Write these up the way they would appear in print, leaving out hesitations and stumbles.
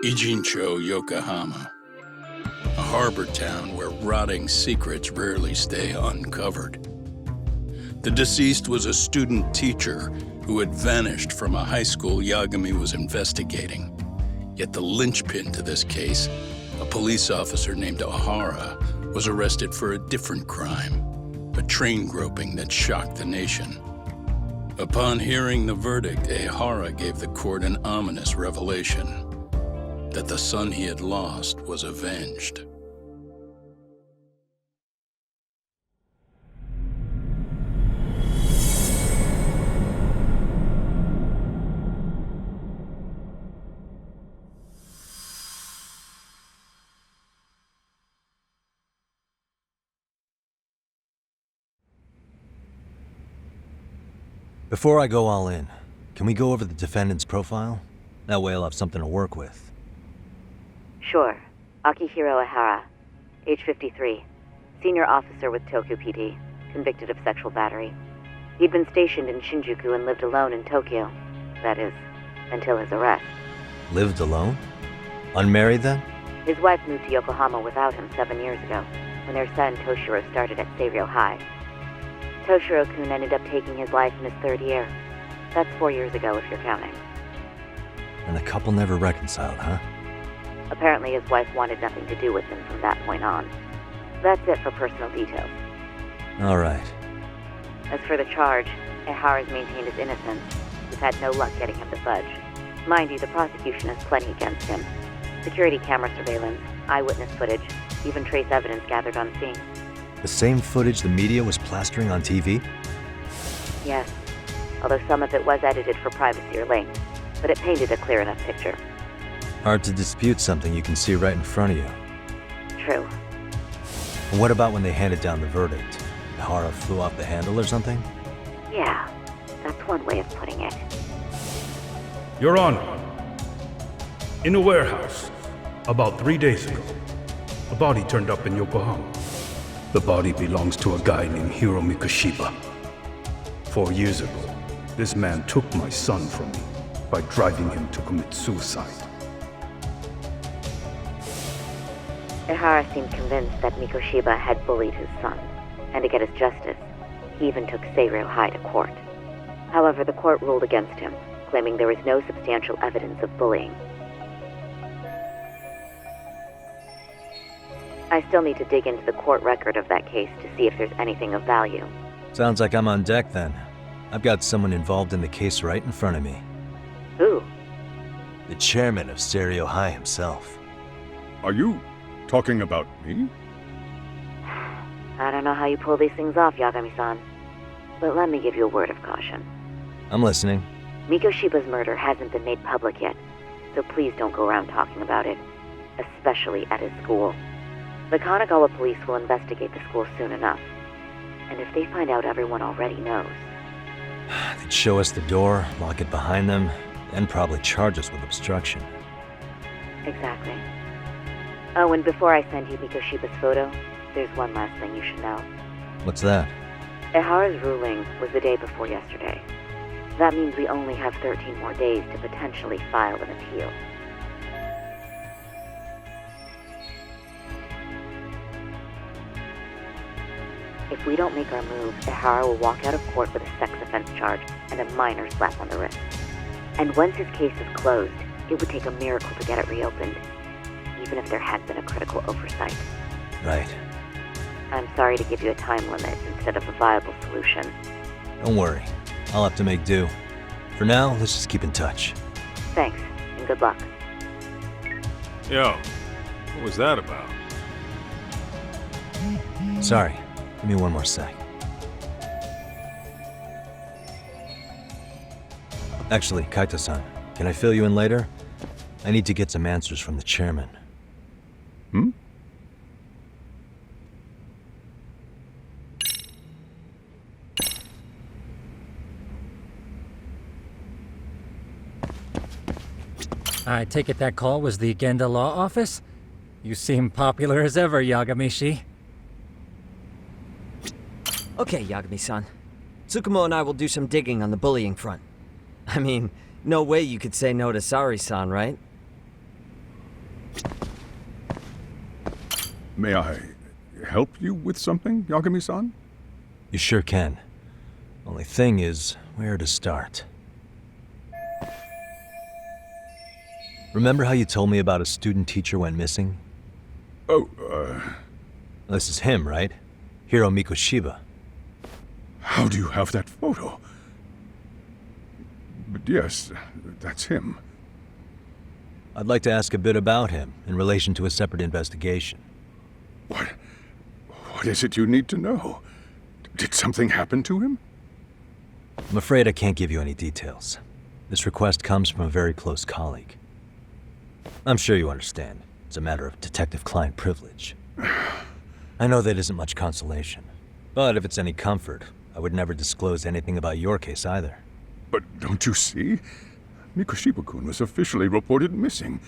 Ijincho, Yokohama. A harbor town where rotting secrets rarely stay uncovered. The deceased was a student teacher who had vanished from a high school Yagami was investigating. Yet the linchpin to this case, a police officer named Ohara, was arrested for a different crime, a train groping that shocked the nation. Upon hearing the verdict, Ohara gave the court an ominous revelation, that the son he had lost was avenged. Before I go all in, can we go over the defendant's profile? That way I'll have something to work with. Sure. Akihiro Ihara, age 53, senior officer with Tokyo PD, convicted of sexual battery. He'd been stationed in Shinjuku and lived alone in Tokyo. That is, until his arrest. Lived alone? Unmarried then? His wife moved to Yokohama without him 7 years ago, when their son Toshiro started at Seiryō High. Toshiro-kun ended up taking his life in his third year. That's 4 years ago, if you're counting. And the couple never reconciled, huh? Apparently his wife wanted nothing to do with him from that point on. That's it for personal details. All right. As for the charge, Ihara's maintained his innocence. We've had no luck getting him to budge. Mind you, the prosecution has plenty against him. Security camera surveillance, eyewitness footage, even trace evidence gathered on scene. The same footage the media was plastering on TV? Yes, although some of it was edited for privacy or length, but it painted a clear enough picture. Hard to dispute something you can see right in front of you. True. And what about when they handed down the verdict? Ihara flew off the handle or something? Yeah, that's one way of putting it. Your Honor, in a warehouse, about 3 days ago, a body turned up in Yokohama. The body belongs to a guy named Hiro Mikoshiba. 4 years ago, this man took my son from me by driving him to commit suicide. Ihara seemed convinced that Mikoshiba had bullied his son, and to get his justice, he even took Seiryō High to court. However, the court ruled against him, claiming there was no substantial evidence of bullying. I still need to dig into the court record of that case to see if there's anything of value. Sounds like I'm on deck then. I've got someone involved in the case right in front of me. Who? The chairman of Seiryō High himself. Are you talking about me? I don't know how you pull these things off, Yagami-san. But let me give you a word of caution. I'm listening. Mikoshiba's murder hasn't been made public yet, so please don't go around talking about it, especially at his school. The Kanagawa police will investigate the school soon enough. And if they find out everyone already knows... They'd show us the door, lock it behind them, then probably charge us with obstruction. Exactly. Oh, and before I send you Mikoshiba's photo, there's one last thing you should know. What's that? Ihara's ruling was the day before yesterday. That means we only have 13 more days to potentially file an appeal. If we don't make our move, Ihara will walk out of court with a sex offense charge and a minor slap on the wrist. And once his case is closed, it would take a miracle to get it reopened, even if there had been a critical oversight. Right. I'm sorry to give you a time limit instead of a viable solution. Don't worry. I'll have to make do. For now, let's just keep in touch. Thanks, and good luck. Yo, what was that about? Sorry. Give me one more sec. Actually, Kaito-san, can I fill you in later? I need to get some answers from the chairman. Hmm? I take it that call was the Genda Law Office? You seem popular as ever, Yagami-shi. Okay, Yagami-san. Tsukumo and I will do some digging on the bullying front. I mean, no way you could say no to Sari-san, right? May I help you with something, Yagami-san? You sure can. Only thing is, where to start? Remember how you told me about a student teacher went missing? Oh, This is him, right? Hiro Mikoshiba. how do you have that photo? But yes, that's him. I'd like to ask a bit about him in relation to a separate investigation. What is it you need to know? Did something happen to him? I'm afraid I can't give you any details. This request comes from a very close colleague. I'm sure you understand. It's a matter of detective-client privilege. I know that isn't much consolation. But if it's any comfort, I would never disclose anything about your case either. But don't you see? Mikoshiba-kun was officially reported missing.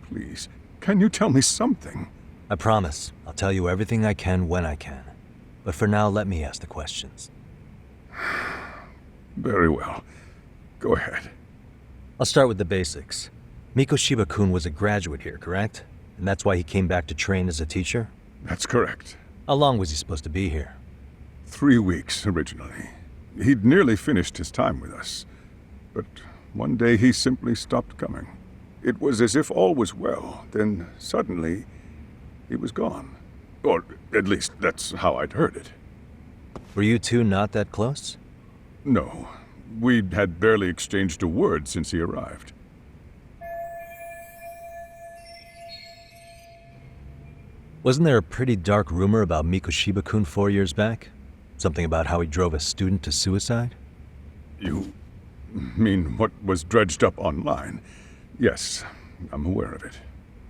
Please, can you tell me something? I promise. I'll tell you everything I can when I can. But for now, let me ask the questions. Very well. Go ahead. I'll start with the basics. Mikoshiba-kun was a graduate here, correct? And that's why he came back to train as a teacher? That's correct. How long was he supposed to be here? 3 weeks, originally. He'd nearly finished his time with us. But one day he simply stopped coming. It was as if all was well, then suddenly he was gone. Or at least that's how I'd heard it. Were you two not that close? No, we'd had barely exchanged a word since he arrived. Wasn't there a pretty dark rumor about Mikoshiba-kun 4 years back? Something about how he drove a student to suicide? You mean what was dredged up online? Yes, I'm aware of it.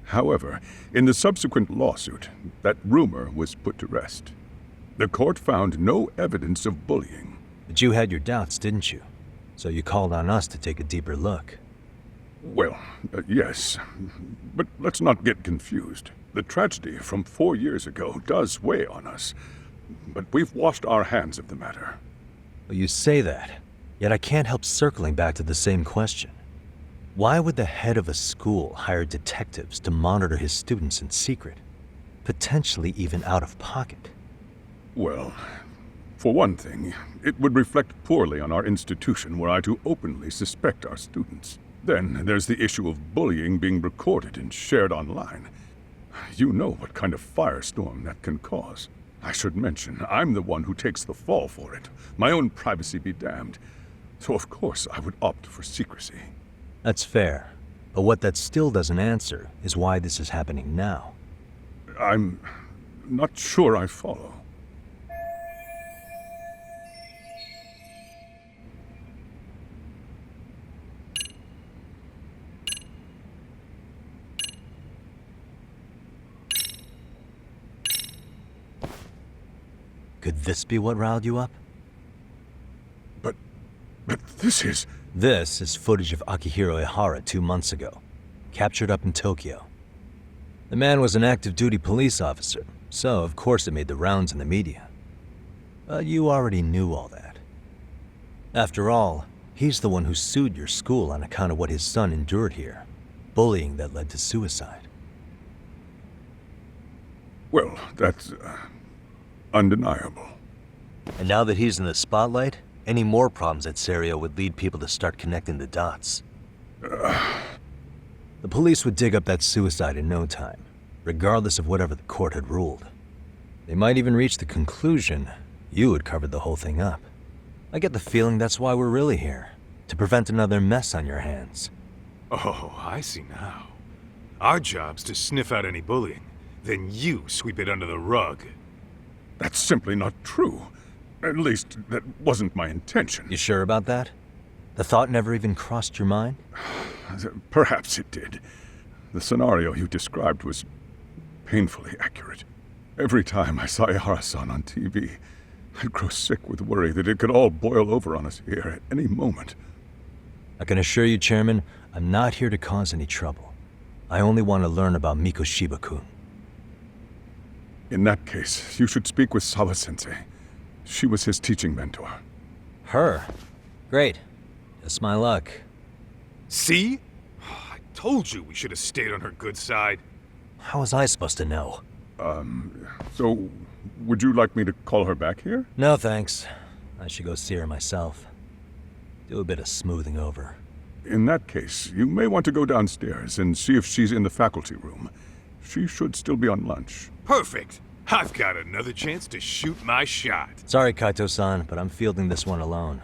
However, in the subsequent lawsuit, that rumor was put to rest. The court found no evidence of bullying. But you had your doubts, didn't you? So you called on us to take a deeper look. Well, yes, but let's not get confused. The tragedy from 4 years ago does weigh on us, but we've washed our hands of the matter. Well, you say that, yet I can't help circling back to the same question. Why would the head of a school hire detectives to monitor his students in secret, potentially even out of pocket? Well, for one thing, it would reflect poorly on our institution were I to openly suspect our students. Then there's the issue of bullying being recorded and shared online. You know what kind of firestorm that can cause. I should mention, I'm the one who takes the fall for it. My own privacy be damned. So of course I would opt for secrecy. That's fair. But what that still doesn't answer is why this is happening now. I'm not sure I follow. Could this be what riled you up? But this is... This is footage of Akihiro Ihara 2 months ago, captured up in Tokyo. The man was an active-duty police officer, so of course it made the rounds in the media. But you already knew all that. After all, he's the one who sued your school on account of what his son endured here, bullying that led to suicide. Well, that's... undeniable. And now that he's in the spotlight, any more problems at Serio would lead people to start connecting the dots. The police would dig up that suicide in no time, regardless of whatever the court had ruled. They might even reach the conclusion you had covered the whole thing up. I get the feeling that's why we're really here, to prevent another mess on your hands. Oh, I see now. Our job's to sniff out any bullying, then you sweep it under the rug. That's simply not true. At least, that wasn't my intention. You sure about that? The thought never even crossed your mind? Perhaps it did. The scenario you described was painfully accurate. Every time I saw Ihara-san on TV, I'd grow sick with worry that it could all boil over on us here at any moment. I can assure you, Chairman, I'm not here to cause any trouble. I only want to learn about Mikoshiba-kun. In that case, you should speak with Sawa-sensei. She was his teaching mentor. Her? Great. Just my luck. See? I told you we should have stayed on her good side. How was I supposed to know? So, would you like me to call her back here? No, thanks. I should go see her myself. Do a bit of smoothing over. In that case, you may want to go downstairs and see if she's in the faculty room. She should still be on lunch. Perfect! I've got another chance to shoot my shot. Sorry, Kaito-san, but I'm fielding this one alone.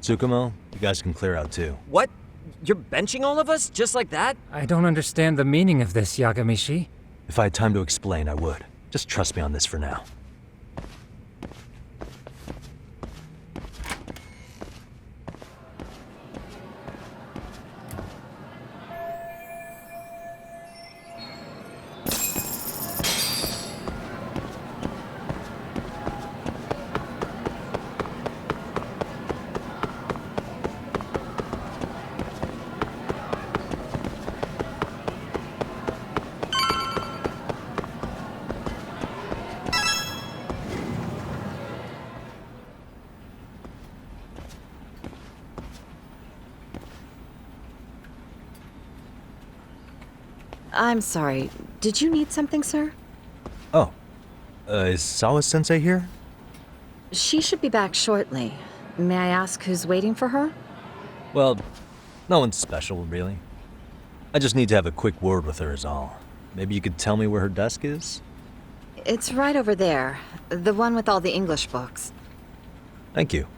Tsukumo, you guys can clear out too. What? You're benching all of us? Just like that? I don't understand the meaning of this, Yagami-shi. If I had time to explain, I would. Just trust me on this for now. I'm sorry. Did you need something, sir? Oh, is Sawa-sensei here? She should be back shortly. May I ask who's waiting for her? Well, no one's special, really. I just need to have a quick word with her is all. Maybe you could tell me where her desk is? It's right over there. The one with all the English books. Thank you.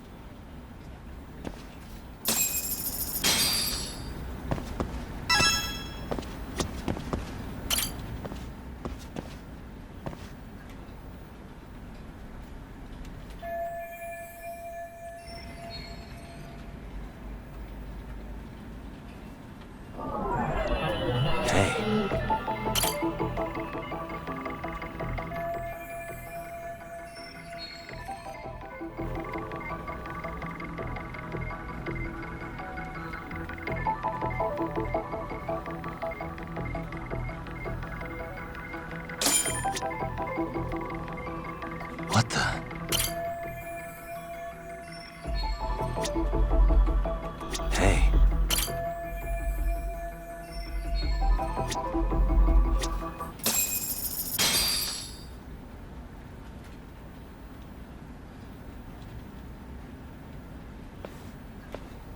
What the? Hey.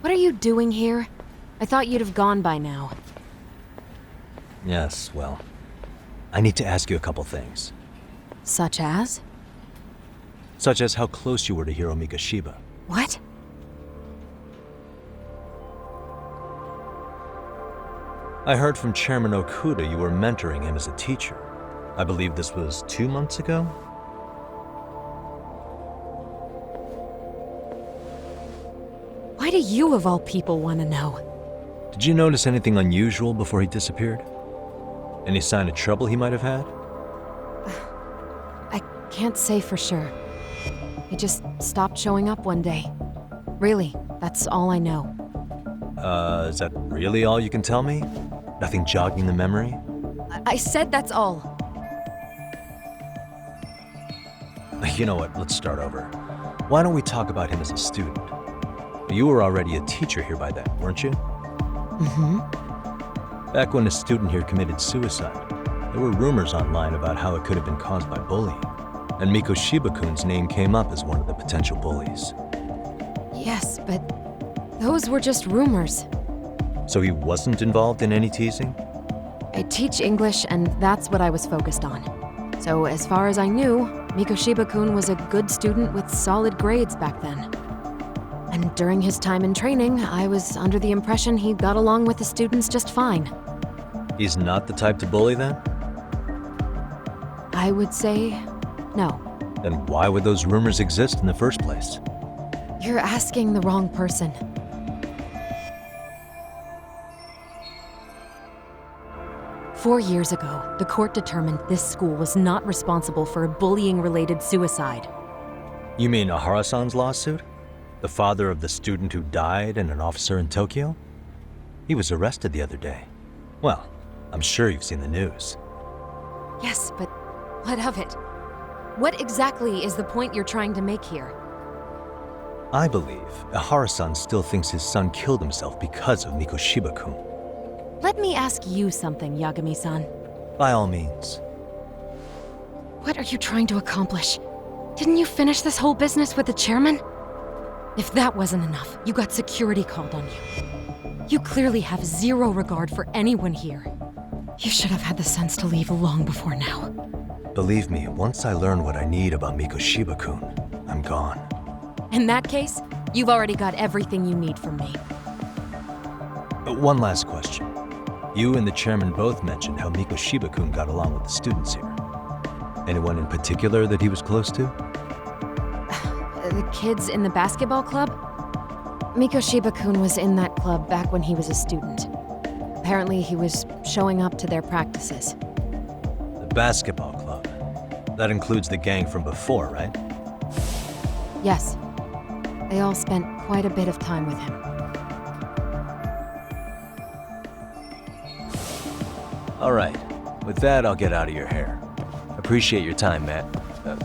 What are you doing here? I thought you'd have gone by now. Yes, well, I need to ask you a couple things. Such as? Such as how close you were to Hiro Mikoshiba. What? I heard from Chairman Okuda you were mentoring him as a teacher. I believe this was 2 months ago? Why do you of all people want to know? Did you notice anything unusual before he disappeared? Any sign of trouble he might have had? I can't say for sure. He just stopped showing up one day. Really, that's all I know. Is that really all you can tell me? Nothing jogging the memory? I said that's all. You know what, let's start over. Why don't we talk about him as a student? You were already a teacher here by then, weren't you? Mm-hmm. Back when a student here committed suicide, there were rumors online about how it could have been caused by bullying. And Mikoshiba-kun's name came up as one of the potential bullies. Yes, but those were just rumors. So he wasn't involved in any teasing? I teach English, and that's what I was focused on. So as far as I knew, Mikoshiba-kun was a good student with solid grades back then. And during his time in training, I was under the impression he got along with the students just fine. He's not the type to bully then? I would say no. Then why would those rumors exist in the first place? You're asking the wrong person. Four years ago, the court determined this school was not responsible for a bullying-related suicide. You mean Ahara-san's lawsuit? The father of the student who died and an officer in Tokyo? He was arrested the other day. Well, I'm sure you've seen the news. Yes, but what of it? What exactly is the point you're trying to make here? I believe Ahara-san still thinks his son killed himself because of Mikoshiba-kun. Let me ask you something, Yagami-san. By all means. What are you trying to accomplish? Didn't you finish this whole business with the chairman? If that wasn't enough, you got security called on you. You clearly have zero regard for anyone here. You should have had the sense to leave long before now. Believe me, once I learn what I need about Mikoshiba-kun, I'm gone. In that case, you've already got everything you need from me. One last question. You and the chairman both mentioned how Mikoshiba-kun got along with the students here. Anyone in particular that he was close to? The kids in the basketball club? Mikoshiba-kun was in that club back when he was a student. Apparently, he was showing up to their practices. The basketball club. That includes the gang from before, right? Yes. They all spent quite a bit of time with him. All right. With that, I'll get out of your hair. Appreciate your time, Matt.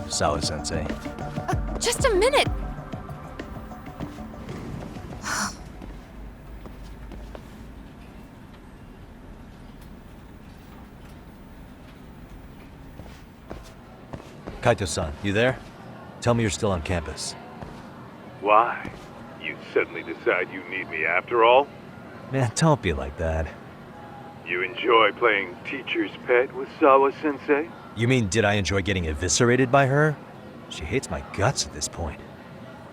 Sawa-sensei. Just a minute! Kaito-san, you there? Tell me you're still on campus. Why? You suddenly decide you need me after all? Man, don't be like that. You enjoy playing teacher's pet with Sawa-sensei? You mean, did I enjoy getting eviscerated by her? She hates my guts at this point.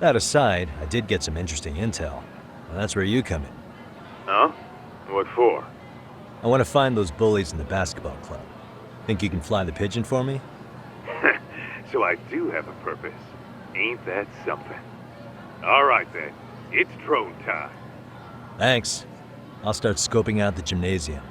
That aside, I did get some interesting intel. And that's where you come in. Huh? What for? I want to find those bullies in the basketball club. Think you can fly the pigeon for me? So I do have a purpose. Ain't that something? All right then, it's drone time. Thanks. I'll start scoping out the gymnasium.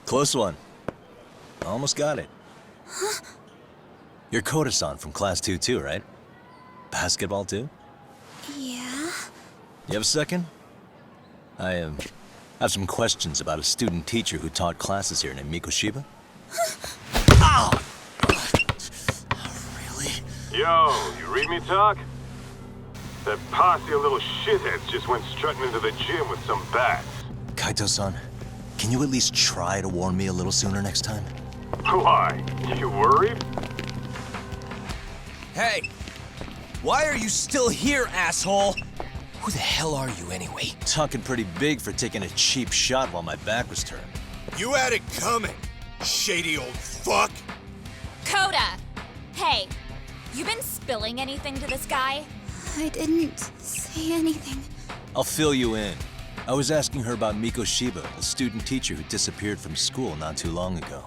Close one. Almost got it. Huh? You're Koda-san from Class 2 too, right? Basketball too? Yeah? You have a second? I have some questions about a student teacher who taught classes here named Mikoshiba. Ow! Really? Yo, you read me talk? That posse of little shitheads just went strutting into the gym with some bats. Kaito-san, can you at least try to warn me a little sooner next time? Why? You worried? Hey! Why are you still here, asshole? Who the hell are you anyway? Talking pretty big for taking a cheap shot while my back was turned. You had it coming, shady old fuck! Coda! Hey, you been spilling anything to this guy? I didn't say anything. I'll fill you in. I was asking her about Mikoshiba, a student teacher who disappeared from school not too long ago.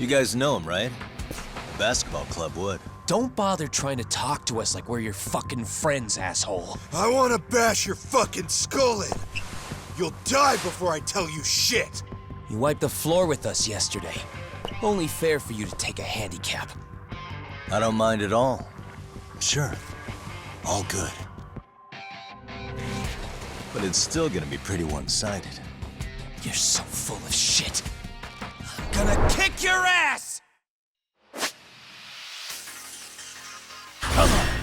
You guys know him, right? The basketball club would. Don't bother trying to talk to us like we're your fucking friends, asshole. I wanna bash your fucking skull in. You'll die before I tell you shit! You wiped the floor with us yesterday. Only fair for you to take a handicap. I don't mind at all. Sure, all good. But it's still gonna be pretty one-sided. You're so full of shit. I'm gonna kick your ass! Come on!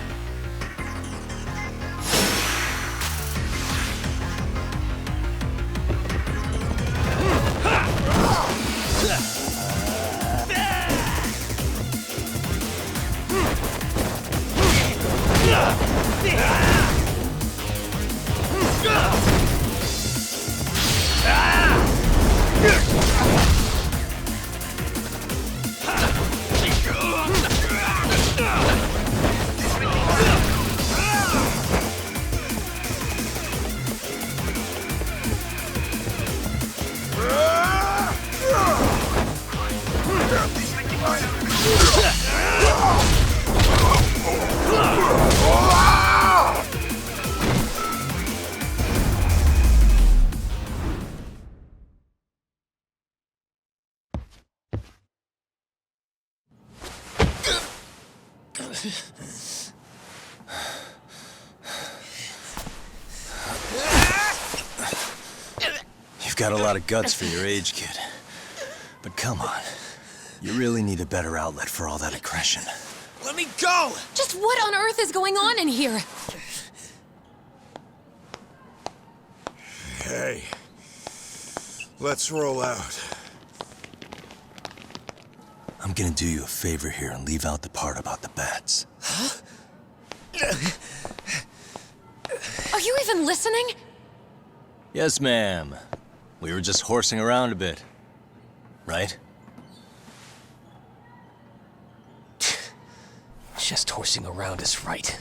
You've got a lot of guts for your age, kid. But come on, you really need a better outlet for all that aggression. Let me go! Just what on earth is going on in here? Hey, let's roll out. I'm gonna do you a favor here and leave out the part about the bats. Huh? Are you even listening? Yes, ma'am. We were just horsing around a bit. Right? Just horsing around is right.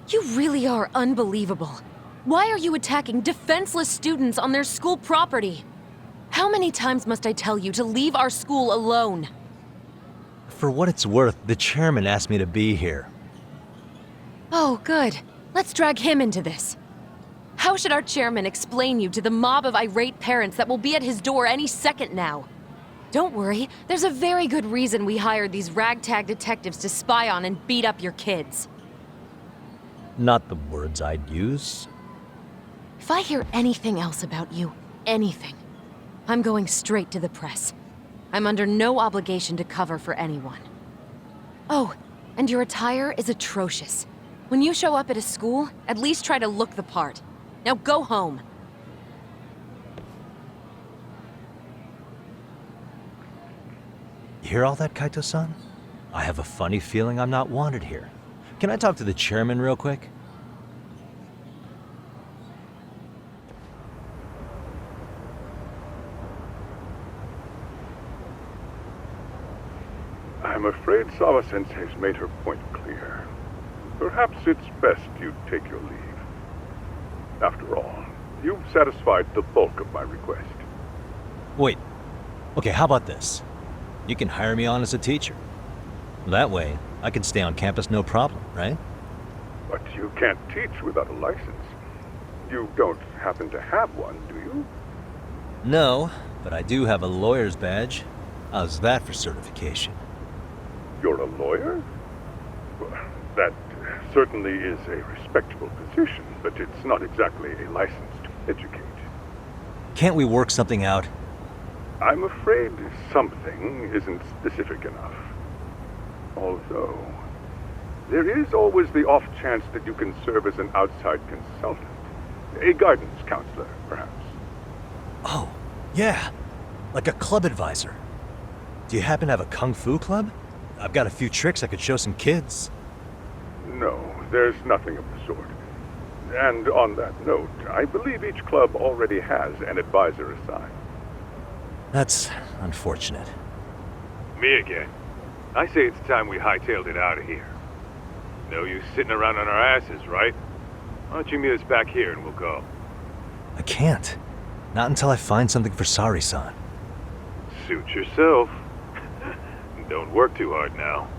You really are unbelievable. Why are you attacking defenseless students on their school property? How many times must I tell you to leave our school alone? For what it's worth, the chairman asked me to be here. Oh, good. Let's drag him into this. How should our chairman explain you to the mob of irate parents that will be at his door any second now? Don't worry, there's a very good reason we hired these ragtag detectives to spy on and beat up your kids. Not the words I'd use. If I hear anything else about you, anything, I'm going straight to the press. I'm under no obligation to cover for anyone. Oh, and your attire is atrocious. When you show up at a school, at least try to look the part. Now go home. You hear all that, Kaito-san? I have a funny feeling I'm not wanted here. Can I talk to the chairman real quick? I'm afraid Sawa-sensei's made her point clear. Perhaps it's best you take your leave. After all, you've satisfied the bulk of my request. Wait. Okay, how about this? You can hire me on as a teacher. That way, I can stay on campus no problem, right? But you can't teach without a license. You don't happen to have one, do you? No, but I do have a lawyer's badge. How's that for certification? You're a lawyer? Well, that certainly is a respectable position, but it's not exactly a license to educate. Can't we work something out? I'm afraid something isn't specific enough. Although, there is always the off chance that you can serve as an outside consultant. A guidance counselor, perhaps. Oh, yeah. Like a club advisor. Do you happen to have a kung fu club? I've got a few tricks I could show some kids. No, there's nothing of the sort. And on that note, I believe each club already has an advisor assigned. That's unfortunate. Me again. I say it's time we hightailed it out of here. No use sitting around on our asses, right? Why don't you meet us back here and we'll go? I can't. Not until I find something for Sari-san. Suit yourself. Don't work too hard now.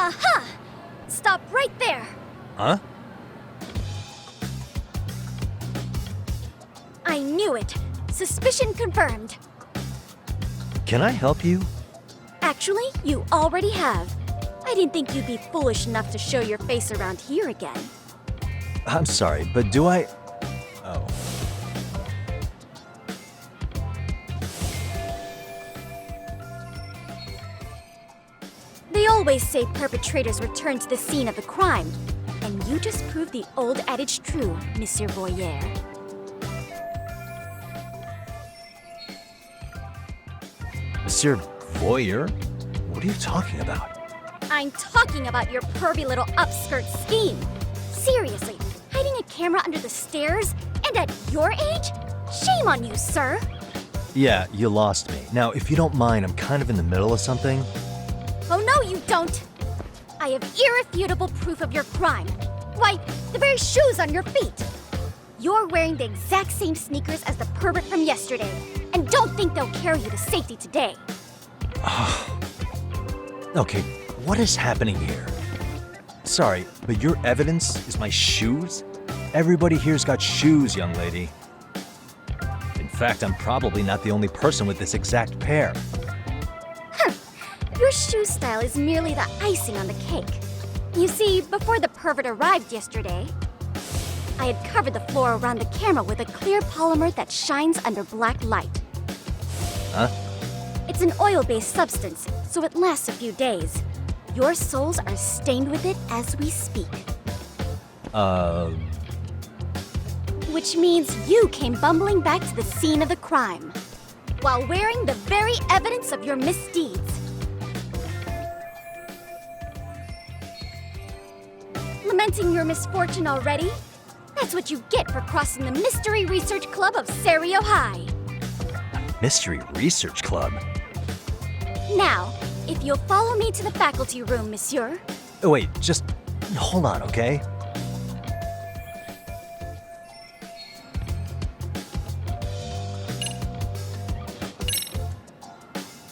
Aha! Stop right there! Huh? I knew it. Suspicion confirmed. Can I help you? Actually, you already have. I didn't think you'd be foolish enough to show your face around here again. I'm sorry, but do I... Oh. They always say perpetrators return to the scene of the crime. And you just proved the old adage true, Monsieur Voyeur. Monsieur Voyeur? What are you talking about? I'm talking about your pervy little upskirt scheme. Seriously, hiding a camera under the stairs? And at your age? Shame on you, sir. Yeah, you lost me. Now, if you don't mind, I'm kind of in the middle of something. Oh no, you don't! I have irrefutable proof of your crime. Why, the very shoes on your feet. You're wearing the exact same sneakers as the pervert from yesterday, and don't think they'll carry you to safety today. Okay, what is happening here? Sorry, but your evidence is my shoes? Everybody here's got shoes, young lady. In fact, I'm probably not the only person with this exact pair. Your shoe style is merely the icing on the cake. You see, before the pervert arrived yesterday, I had covered the floor around the camera with a clear polymer that shines under black light. Huh? It's an oil-based substance, so it lasts a few days. Your soles are stained with it as we speak. Which means you came bumbling back to the scene of the crime, while wearing the very evidence of your misdeeds. Lamenting your misfortune already? That's what you get for crossing the Mystery Research Club of Serio High. Mystery Research Club? Now, if you'll follow me to the faculty room, monsieur. Oh, wait, just hold on, okay?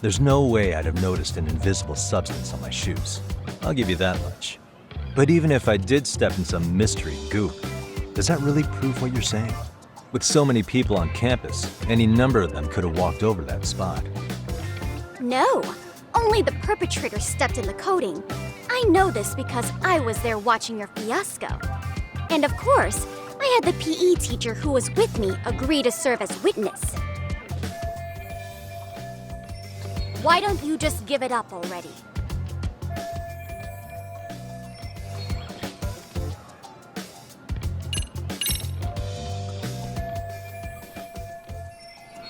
There's no way I'd have noticed an invisible substance on my shoes. I'll give you that much. But even if I did step in some mystery goop, does that really prove what you're saying? With so many people on campus, any number of them could have walked over that spot. No, only the perpetrator stepped in the coating. I know this because I was there watching your fiasco. And of course, I had the PE teacher who was with me agree to serve as witness. Why don't you just give it up already?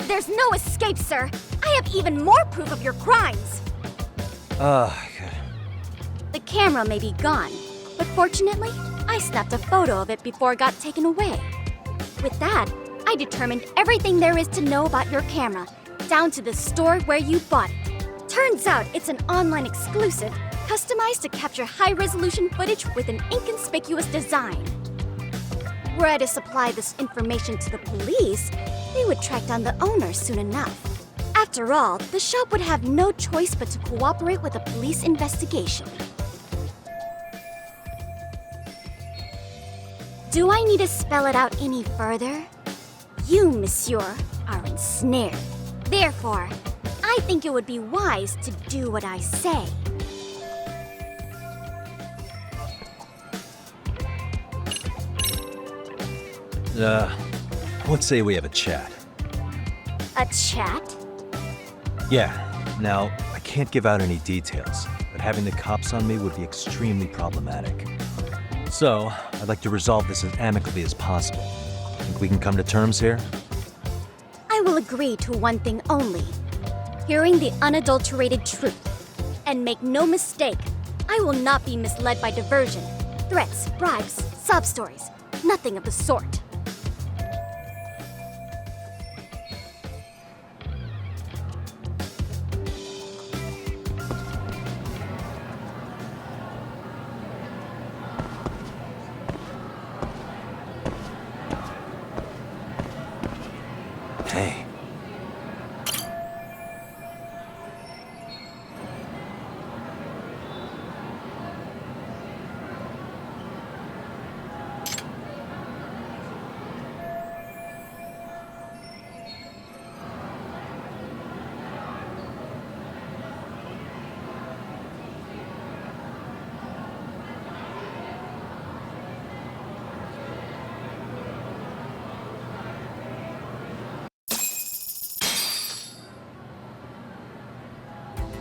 There's no escape, sir. I have even more proof of your crimes. God. The camera may be gone, but fortunately, I snapped a photo of it before it got taken away. With that, I determined everything there is to know about your camera, down to the store where you bought it. Turns out it's an online exclusive, customized to capture high-resolution footage with an inconspicuous design. Were I to supply this information to the police, they would track down the owner soon enough. After all, the shop would have no choice but to cooperate with a police investigation. Do I need to spell it out any further? You, monsieur, are ensnared. Therefore, I think it would be wise to do what I say. Let's say we have a chat. A chat? Yeah. Now, I can't give out any details, but having the cops on me would be extremely problematic. So, I'd like to resolve this as amicably as possible. Think we can come to terms here? I will agree to one thing only. Hearing the unadulterated truth. And make no mistake, I will not be misled by diversion, threats, bribes, sob stories. Nothing of the sort. Hey.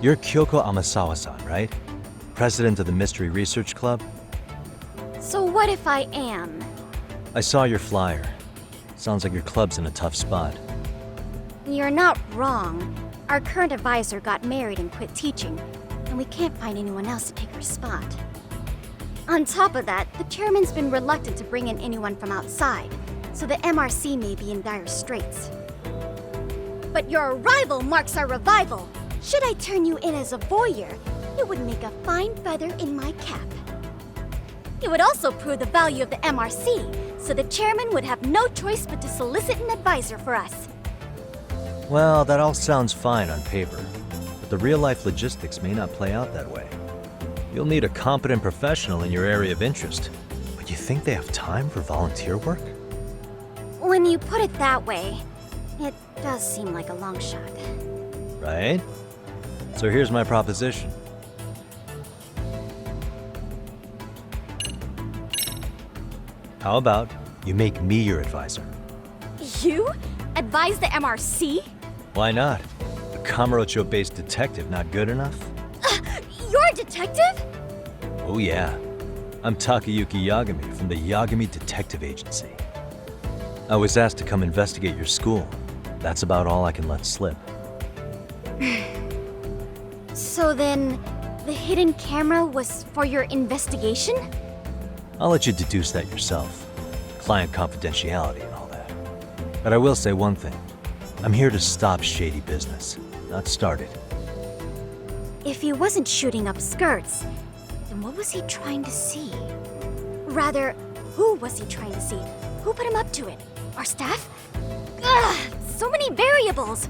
You're Kyoko Amasawa-san, right? President of the Mystery Research Club? So what if I am? I saw your flyer. Sounds like your club's in a tough spot. You're not wrong. Our current advisor got married and quit teaching, and we can't find anyone else to take her spot. On top of that, the chairman's been reluctant to bring in anyone from outside, so the MRC may be in dire straits. But your arrival marks our revival. Should I turn you in as a voyeur, it would make a fine feather in my cap. It would also prove the value of the MRC, so the chairman would have no choice but to solicit an advisor for us. Well, that all sounds fine on paper, but the real-life logistics may not play out that way. You'll need a competent professional in your area of interest, but you think they have time for volunteer work? When you put it that way, it does seem like a long shot. Right? So here's my proposition. How about you make me your advisor? You? Advise the MRC? Why not? A Kamurocho-based detective not good enough? You're a detective? Oh yeah. I'm Takayuki Yagami from the Yagami Detective Agency. I was asked to come investigate your school. That's about all I can let slip. So then, the hidden camera was for your investigation? I'll let you deduce that yourself. Client confidentiality and all that. But I will say one thing. I'm here to stop shady business, not start it. If he wasn't shooting up skirts, then what was he trying to see? Rather, who was he trying to see? Who put him up to it? Our staff? Ugh, so many variables!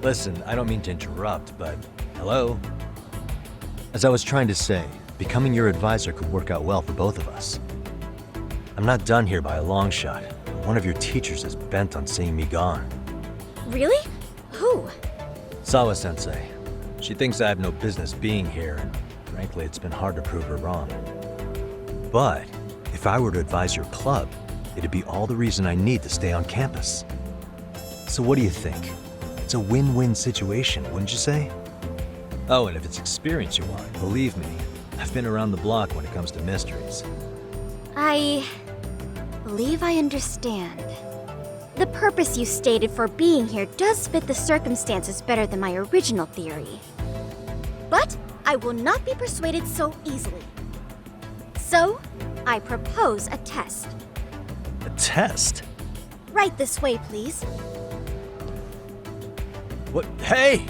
Listen, I don't mean to interrupt, but hello? As I was trying to say, becoming your advisor could work out well for both of us. I'm not done here by a long shot. One of your teachers is bent on seeing me gone. Really? Who? Sawa-sensei. She thinks I have no business being here, and frankly, it's been hard to prove her wrong. But if I were to advise your club, it'd be all the reason I need to stay on campus. So what do you think? It's a win-win situation, wouldn't you say? Oh, and if it's experience you want, believe me, I've been around the block when it comes to mysteries. I believe I understand. The purpose you stated for being here does fit the circumstances better than my original theory. But I will not be persuaded so easily. So, I propose a test. A test? Right this way, please. What? Hey!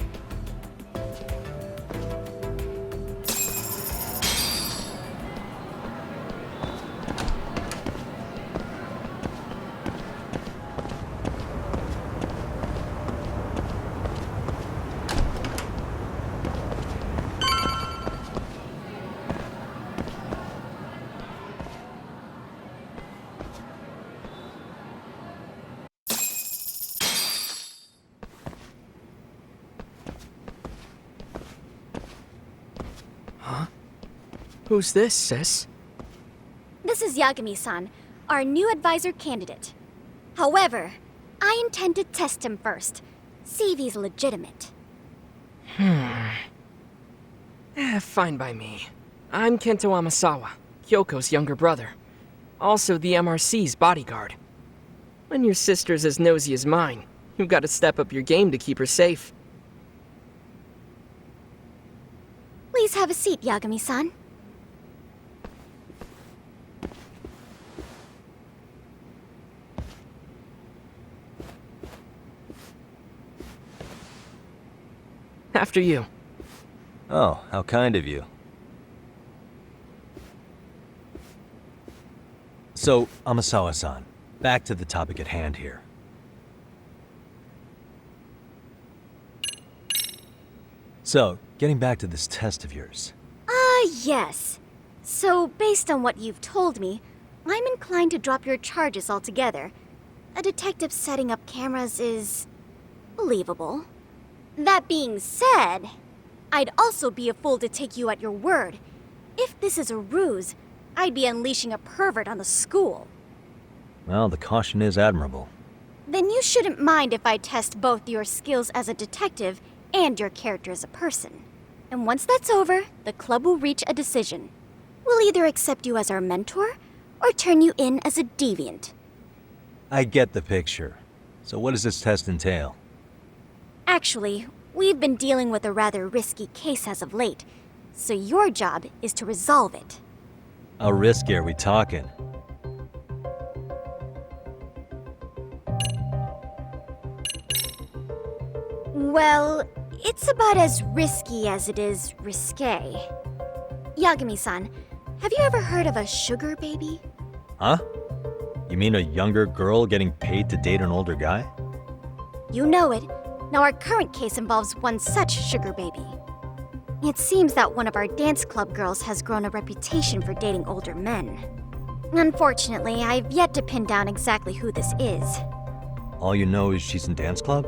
Who's this, sis? This is Yagami-san, our new advisor candidate. However, I intend to test him first, see if he's legitimate. Fine by me. I'm Kento Amasawa, Kyoko's younger brother. Also the MRC's bodyguard. When your sister's as nosy as mine, you've got to step up your game to keep her safe. Please have a seat, Yagami-san. After you. Oh, how kind of you. So, Amasawa-san, back to the topic at hand here. So, getting back to this test of yours. Yes. So, based on what you've told me, I'm inclined to drop your charges altogether. A detective setting up cameras is believable. That being said, I'd also be a fool to take you at your word. If this is a ruse, I'd be unleashing a pervert on the school. Well, the caution is admirable. Then you shouldn't mind if I test both your skills as a detective and your character as a person. And once that's over, the club will reach a decision. We'll either accept you as our mentor, or turn you in as a deviant. I get the picture. So what does this test entail? Actually, we've been dealing with a rather risky case as of late, so your job is to resolve it. How risky are we talking? Well, it's about as risky as it is risque. Yagami-san, have you ever heard of a sugar baby? Huh? You mean a younger girl getting paid to date an older guy? You know it. Now our current case involves one such sugar baby. It seems that one of our dance club girls has grown a reputation for dating older men. Unfortunately, I've yet to pin down exactly who this is. All you know is she's in dance club?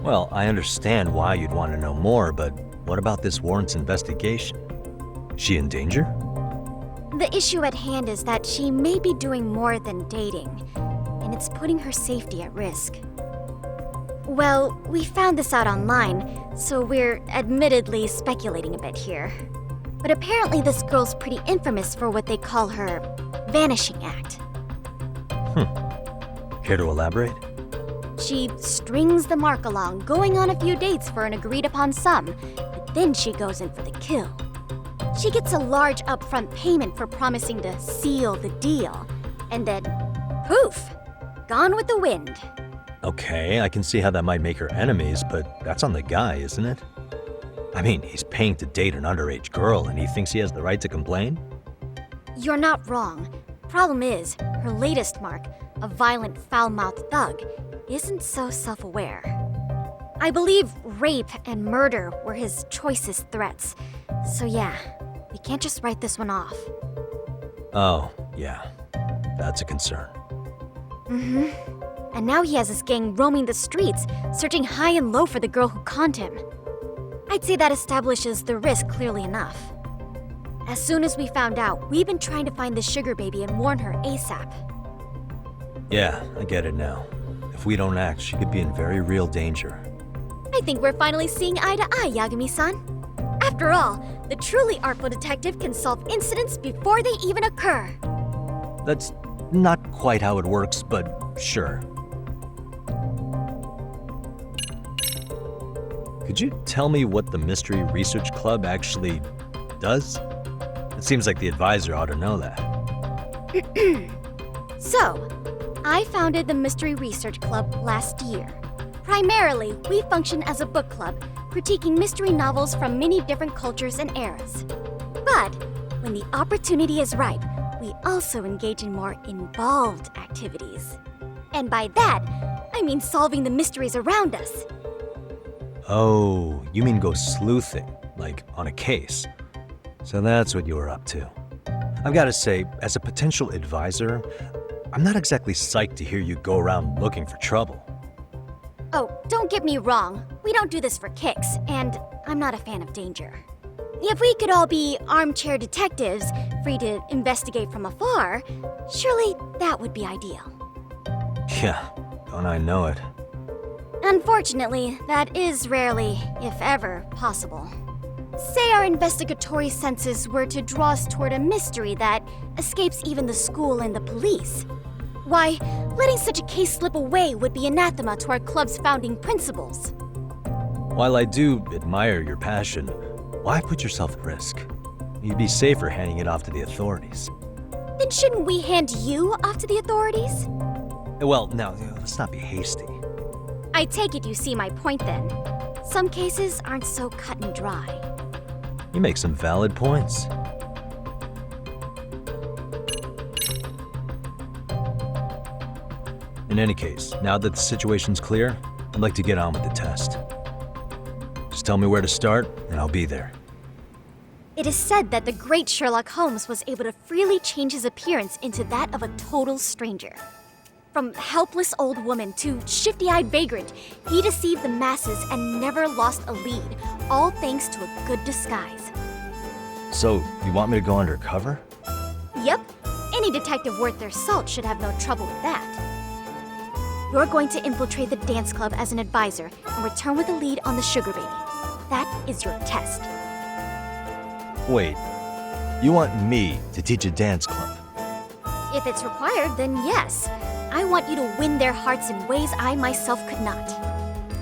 Well, I understand why you'd want to know more, but what about this warrants investigation? Is she in danger? The issue at hand is that she may be doing more than dating, and it's putting her safety at risk. Well, we found this out online, so we're admittedly speculating a bit here. But apparently this girl's pretty infamous for what they call her vanishing act. Care to elaborate? She strings the mark along, going on a few dates for an agreed-upon sum, but then she goes in for the kill. She gets a large upfront payment for promising to seal the deal, and then, poof, gone with the wind. Okay, I can see how that might make her enemies, but that's on the guy, isn't it? I mean, he's paying to date an underage girl, and he thinks he has the right to complain? You're not wrong. Problem is, her latest mark, a violent, foul-mouthed thug, isn't so self-aware. I believe rape and murder were his choicest threats. So yeah, we can't just write this one off. Oh, yeah. That's a concern. And now he has his gang roaming the streets, searching high and low for the girl who conned him. I'd say that establishes the risk clearly enough. As soon as we found out, we've been trying to find the sugar baby and warn her ASAP. Yeah, I get it now. If we don't act, she could be in very real danger. I think we're finally seeing eye to eye, Yagami-san. After all, the truly artful detective can solve incidents before they even occur. That's not quite how it works, but sure. Could you tell me what the Mystery Research Club actually does? It seems like the advisor ought to know that. So, I founded the Mystery Research Club last year. Primarily, we function as a book club, critiquing mystery novels from many different cultures and eras. But when the opportunity is ripe, we also engage in more involved activities. And by that, I mean solving the mysteries around us. Oh, you mean go sleuthing, like on a case. So that's what you were up to. I've got to say, as a potential advisor, I'm not exactly psyched to hear you go around looking for trouble. Oh, don't get me wrong. We don't do this for kicks, and I'm not a fan of danger. If we could all be armchair detectives, free to investigate from afar, surely that would be ideal. Yeah, don't I know it. Unfortunately, that is rarely, if ever, possible. Say our investigatory senses were to draw us toward a mystery that escapes even the school and the police. Why, letting such a case slip away would be anathema to our club's founding principles. While I do admire your passion, why put yourself at risk? You'd be safer handing it off to the authorities. Then shouldn't we hand you off to the authorities? Well, now, let's not be hasty. I take it you see my point then. Some cases aren't so cut and dry. You make some valid points. In any case, now that the situation's clear, I'd like to get on with the test. Just tell me where to start, and I'll be there. It is said that the great Sherlock Holmes was able to freely change his appearance into that of a total stranger. From helpless old woman to shifty-eyed vagrant, he deceived the masses and never lost a lead, all thanks to a good disguise. So, you want me to go undercover? Yep, any detective worth their salt should have no trouble with that. You're going to infiltrate the dance club as an advisor and return with a lead on the sugar baby. That is your test. Wait, you want me to teach a dance club? If it's required, then yes. I want you to win their hearts in ways I myself could not.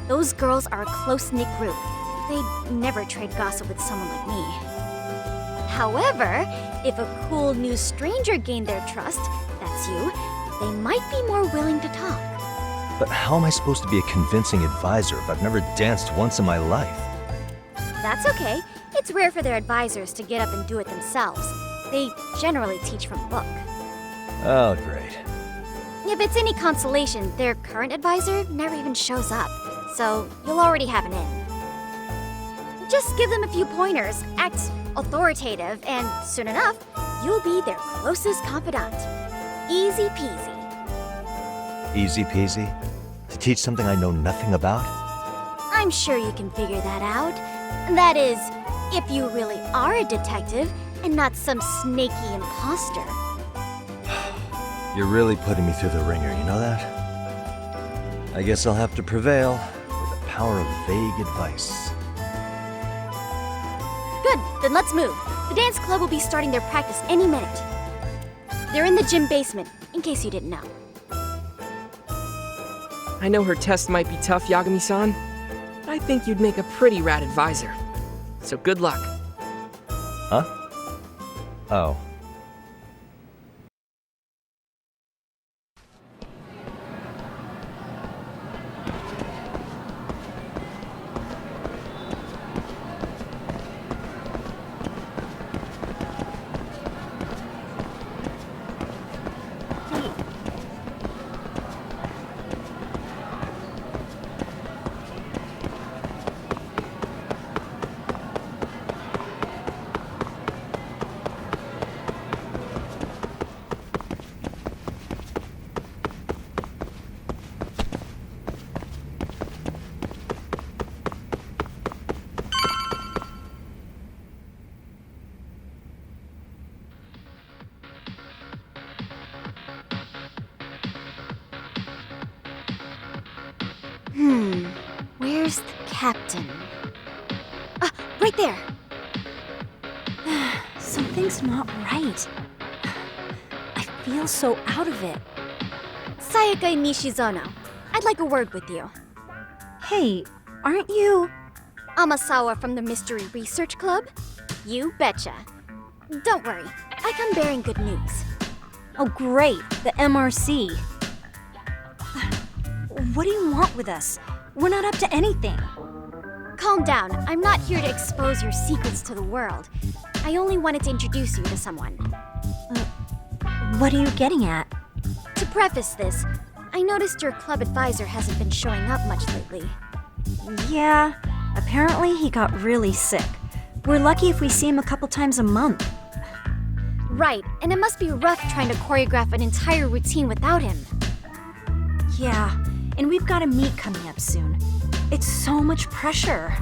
Those girls are a close-knit group. They'd never trade gossip with someone like me. However, if a cool new stranger gained their trust, that's you, they might be more willing to talk. But how am I supposed to be a convincing advisor if I've never danced once in my life? That's okay. It's rare for their advisors to get up and do it themselves. They generally teach from book. Oh, great. If it's any consolation, their current advisor never even shows up, so you'll already have an in. Just give them a few pointers, act authoritative, and soon enough, you'll be their closest confidant. Easy peasy. Easy peasy? To teach something I know nothing about? I'm sure you can figure that out. That is, if you really are a detective and not some snaky imposter. You're really putting me through the ringer, you know that? I guess I'll have to prevail with the power of vague advice. Good, then let's move. The dance club will be starting their practice any minute. They're in the gym basement, in case you didn't know. I know her test might be tough, Yagami-san, but I think you'd make a pretty rad advisor. So good luck. Huh? Oh. Where's the captain? Ah, right there! Something's not right. I feel so out of it. Sayaka Nishizono, I'd like a word with you. Hey, aren't you... Amasawa from the Mystery Research Club? You betcha. Don't worry, I come bearing good news. Oh great, the MRC. What do you want with us? We're not up to anything. Calm down, I'm not here to expose your secrets to the world. I only wanted to introduce you to someone. What are you getting at? To preface this, I noticed your club advisor hasn't been showing up much lately. Yeah, apparently he got really sick. We're lucky if we see him a couple times a month. Right, and it must be rough trying to choreograph an entire routine without him. Yeah, and we've got a meet coming up soon. It's so much pressure.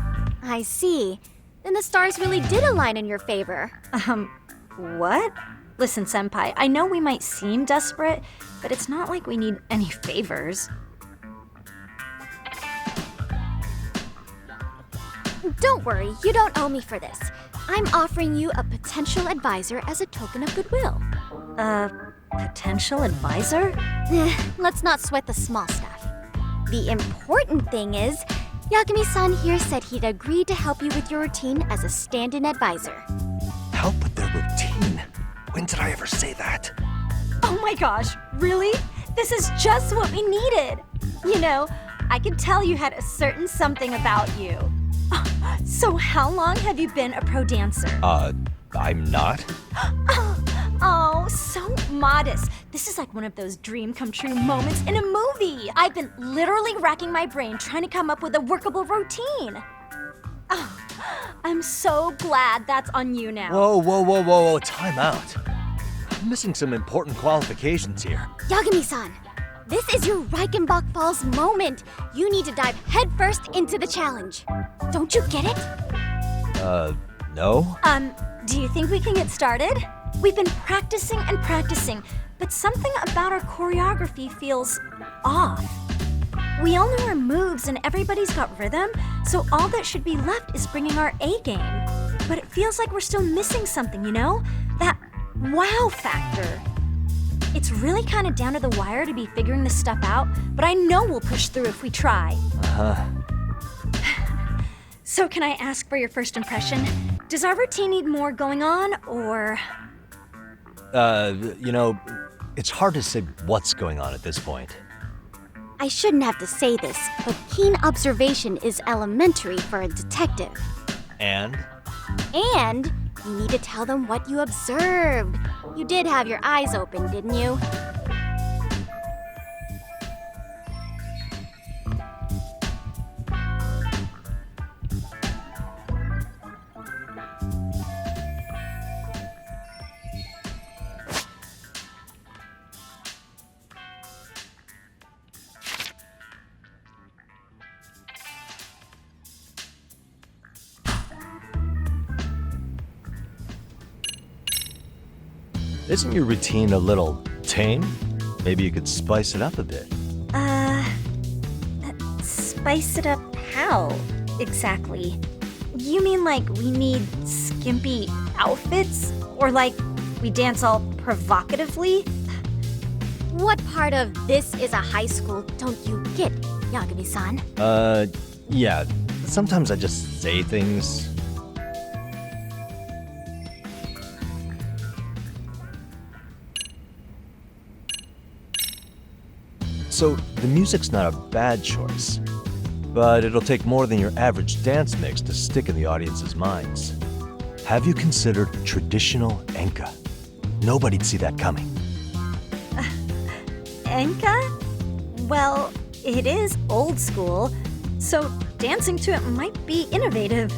I see. Then the stars really did align in your favor. What? Listen, Senpai, I know we might seem desperate, but it's not like we need any favors. Don't worry, you don't owe me for this. I'm offering you a potential advisor as a token of goodwill. Potential advisor? Let's not sweat the small stuff. The important thing is, Yagami-san here said he'd agreed to help you with your routine as a stand-in advisor. Help with their routine? When did I ever say that? Oh my gosh, really? This is just what we needed. You know, I could tell you had a certain something about you. So how long have you been a pro dancer? I'm not. Oh, so modest. This is like one of those dream come true moments in a movie. I've been literally racking my brain trying to come up with a workable routine. Oh, I'm so glad that's on you now. Whoa, time out. I'm missing some important qualifications here. Yagami-san, this is your Reichenbach Falls moment. You need to dive headfirst into the challenge. Don't you get it? No? Do you think we can get started? We've been practicing and practicing, but something about our choreography feels off. We all know our moves and everybody's got rhythm, so all that should be left is bringing our A game. But it feels like we're still missing something, you know? That wow factor. It's really kind of down to the wire to be figuring this stuff out, but I know we'll push through if we try. Uh-huh. So can I ask for your first impression? Does our routine need more going on, or...? You know, it's hard to say what's going on at this point. I shouldn't have to say this, but keen observation is elementary for a detective. And? And you need to tell them what you observed. You did have your eyes open, didn't you? Isn't your routine a little tame? Maybe you could spice it up a bit. Spice it up how, exactly? You mean like we need skimpy outfits? Or like we dance all provocatively? What part of this is a high school don't you get, Yagami-san? Yeah. Sometimes I just say things. So, the music's not a bad choice, but it'll take more than your average dance mix to stick in the audience's minds. Have you considered traditional enka? Nobody'd see that coming. Enka? Well, it is old school, so dancing to it might be innovative.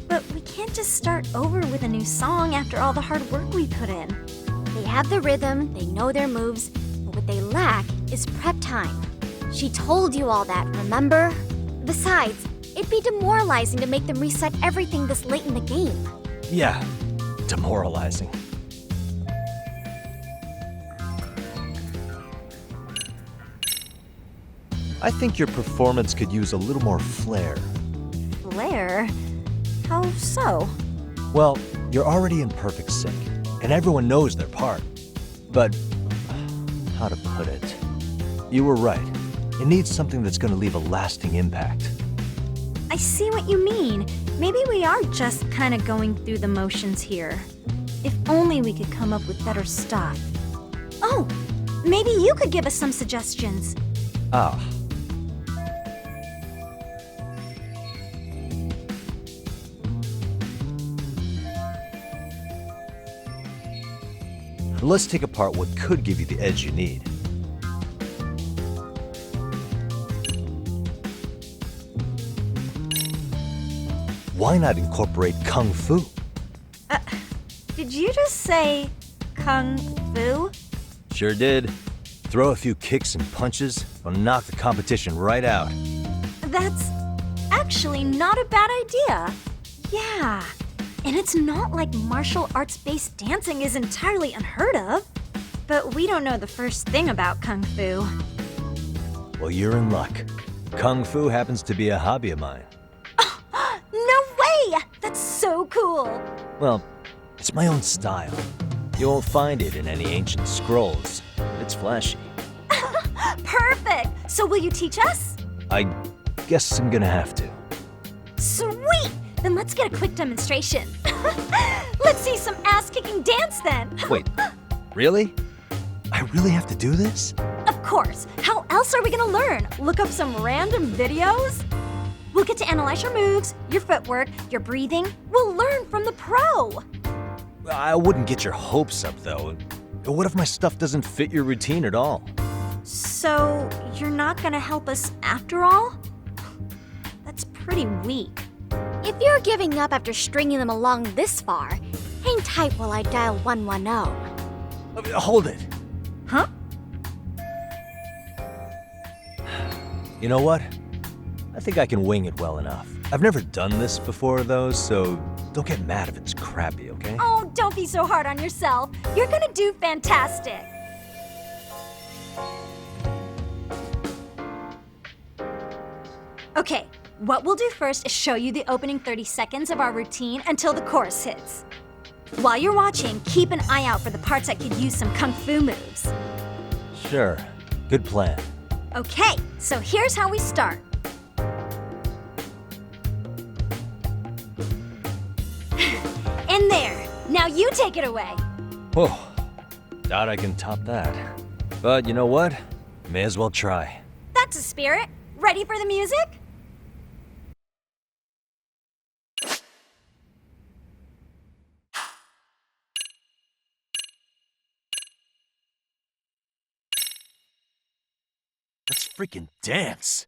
But we can't just start over with a new song after all the hard work we put in. They have the rhythm, they know their moves, but what they lack is prep time. She told you all that, remember? Besides, it'd be demoralizing to make them reset everything this late in the game. Yeah, demoralizing. I think your performance could use a little more flair. Flair? How so? Well, you're already in perfect sync, and everyone knows their part. But, how to put it? You were right. It needs something that's going to leave a lasting impact. I see what you mean. Maybe we are just kind of going through the motions here. If only we could come up with better stuff. Oh, maybe you could give us some suggestions. Ah. Let's take apart what could give you the edge you need. Why not incorporate Kung Fu? Did you just say Kung Fu? Sure did. Throw a few kicks and punches, will knock the competition right out. That's actually not a bad idea. Yeah. And it's not like martial arts-based dancing is entirely unheard of. But we don't know the first thing about Kung Fu. Well, you're in luck. Kung Fu happens to be a hobby of mine. No way! That's so cool! Well, it's my own style. You won't find it in any ancient scrolls. It's flashy. Perfect! So will you teach us? I guess I'm gonna have to. Sweet! Then let's get a quick demonstration. Let's see some ass-kicking dance then! Wait, really? I really have to do this? Of course! How else are we gonna learn? Look up some random videos? We'll get to analyze your moves, your footwork, your breathing. We'll learn from the pro! I wouldn't get your hopes up, though. What if my stuff doesn't fit your routine at all? So, you're not gonna help us after all? That's pretty weak. If you're giving up after stringing them along this far, hang tight while I dial 110. Hold it. Huh? You know what? I think I can wing it well enough. I've never done this before, though, so don't get mad if it's crappy, okay? Oh, don't be so hard on yourself. You're gonna do fantastic. Okay, what we'll do first is show you the opening 30 seconds of our routine until the chorus hits. While you're watching, keep an eye out for the parts that could use some kung fu moves. Sure. Good plan. Okay, so here's how we start. In there. Now you take it away. Whoa. Doubt I can top that. But you know what? May as well try. That's a spirit. Ready for the music? Let's freaking dance.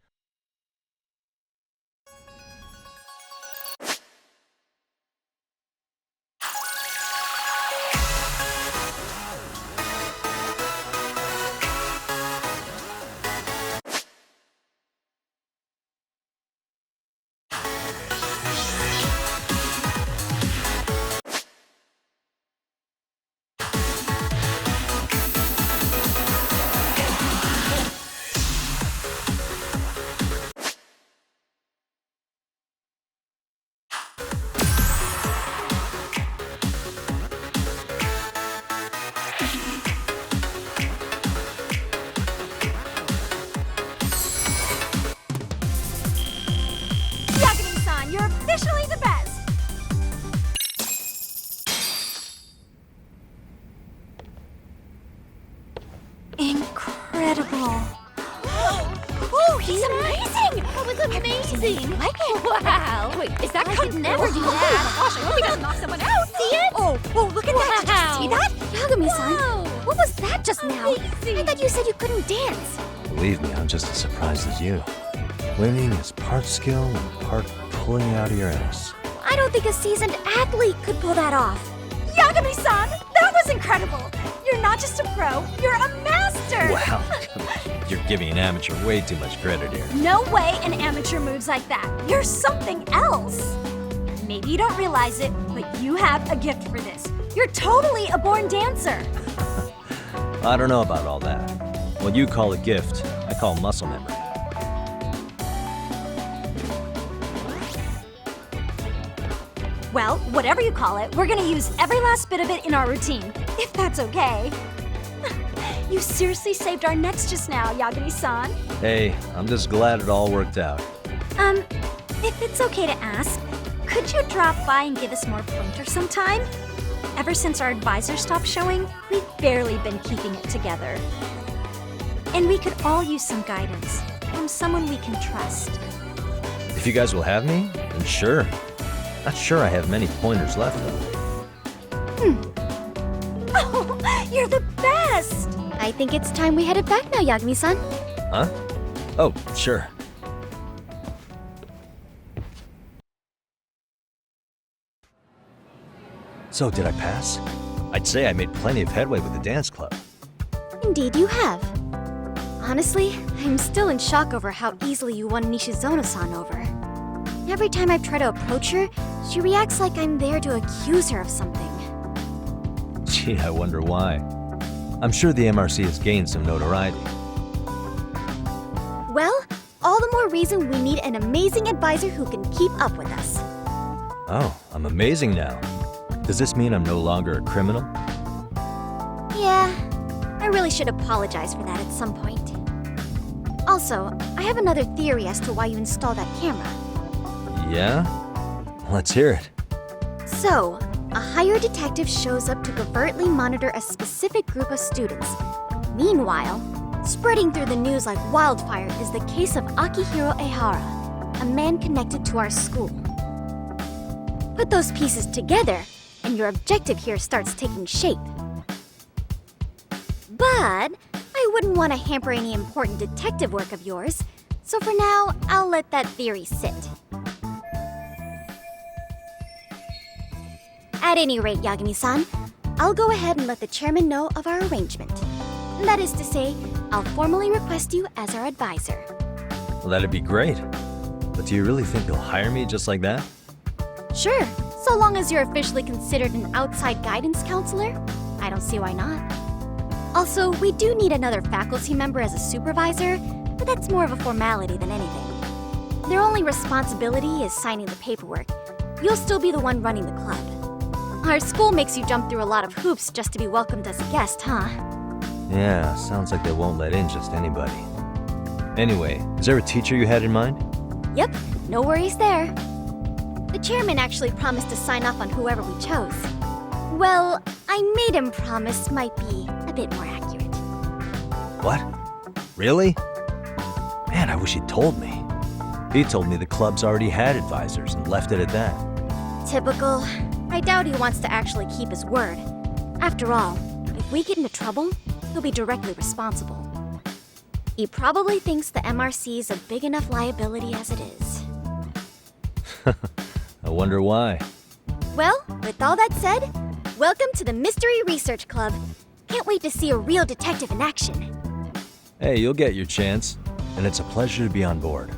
Yagami-san, you're officially the best. Incredible. Oh, he's amazing! That was amazing! Wow! Wait, is that I could never do that. Oh my gosh, I hope he doesn't knock someone out! See it? Oh, look at that. Did you see that? Yagami-san, Wow. what was that just now? I thought you said you couldn't dance. Believe me, I'm just as surprised as you. Winning is part skill and part pulling out of your ass. I don't think a seasoned athlete could pull that off. Yagami-san, that was incredible. You're not just a pro, you're a master. Wow. You're giving an amateur way too much credit here. No way an amateur moves like that. You're something else. Maybe you don't realize it, but you have a gift for this. You're totally a born dancer. I don't know about all that. What you call a gift, I call muscle memory. Well, whatever you call it, we're gonna use every last bit of it in our routine, if that's okay. You seriously saved our necks just now, Yagami-san. Hey, I'm just glad it all worked out. If it's okay to ask, could you drop by and give us more pointers sometime? Ever since our advisor stopped showing, we've barely been keeping it together. And we could all use some guidance from someone we can trust. If you guys will have me, then sure. Not sure I have many pointers left, though. Oh, you're the best! I think it's time we headed back now, Yagami-san. Huh? Oh, sure. So, did I pass? I'd say I made plenty of headway with the dance club. Indeed you have. Honestly, I'm still in shock over how easily you won Nishizono-san over. Every time I've tried to approach her, she reacts like I'm there to accuse her of something. Gee, I wonder why. I'm sure the MRC has gained some notoriety. Well, all the more reason we need an amazing advisor who can keep up with us. Oh, I'm amazing now. Does this mean I'm no longer a criminal? Yeah, I really should apologize for that at some point. Also, I have another theory as to why you installed that camera. Yeah? Let's hear it. So, a hired detective shows up to covertly monitor a specific group of students. Meanwhile, spreading through the news like wildfire is the case of Akihiro Ehara, a man connected to our school. Put those pieces together, and your objective here starts taking shape. But I wouldn't want to hamper any important detective work of yours, so for now, I'll let that theory sit. At any rate, Yagami-san, I'll go ahead and let the chairman know of our arrangement. That is to say, I'll formally request you as our advisor. Well, that'd be great. But do you really think you'll hire me just like that? Sure, so long as you're officially considered an outside guidance counselor. I don't see why not. Also, we do need another faculty member as a supervisor, but that's more of a formality than anything. their only responsibility is signing the paperwork, you'll still be the one running the club. Our school makes you jump through a lot of hoops just to be welcomed as a guest, huh? Yeah, sounds like they won't let in just anybody. Anyway, is there a teacher you had in mind? Yep, no worries there. The chairman actually promised to sign off on whoever we chose. Well, I made him promise might be a bit more accurate. What? Really? Man, I wish he'd told me. He told me the club's already had advisors and left it at that. Typical. I doubt he wants to actually keep his word. After all, if we get into trouble, he'll be directly responsible. He probably thinks the MRC's a big enough liability as it is. I wonder why. Well, with all that said, welcome to the Mystery Research Club. Can't wait to see a real detective in action. Hey, you'll get your chance, and it's a pleasure to be on board.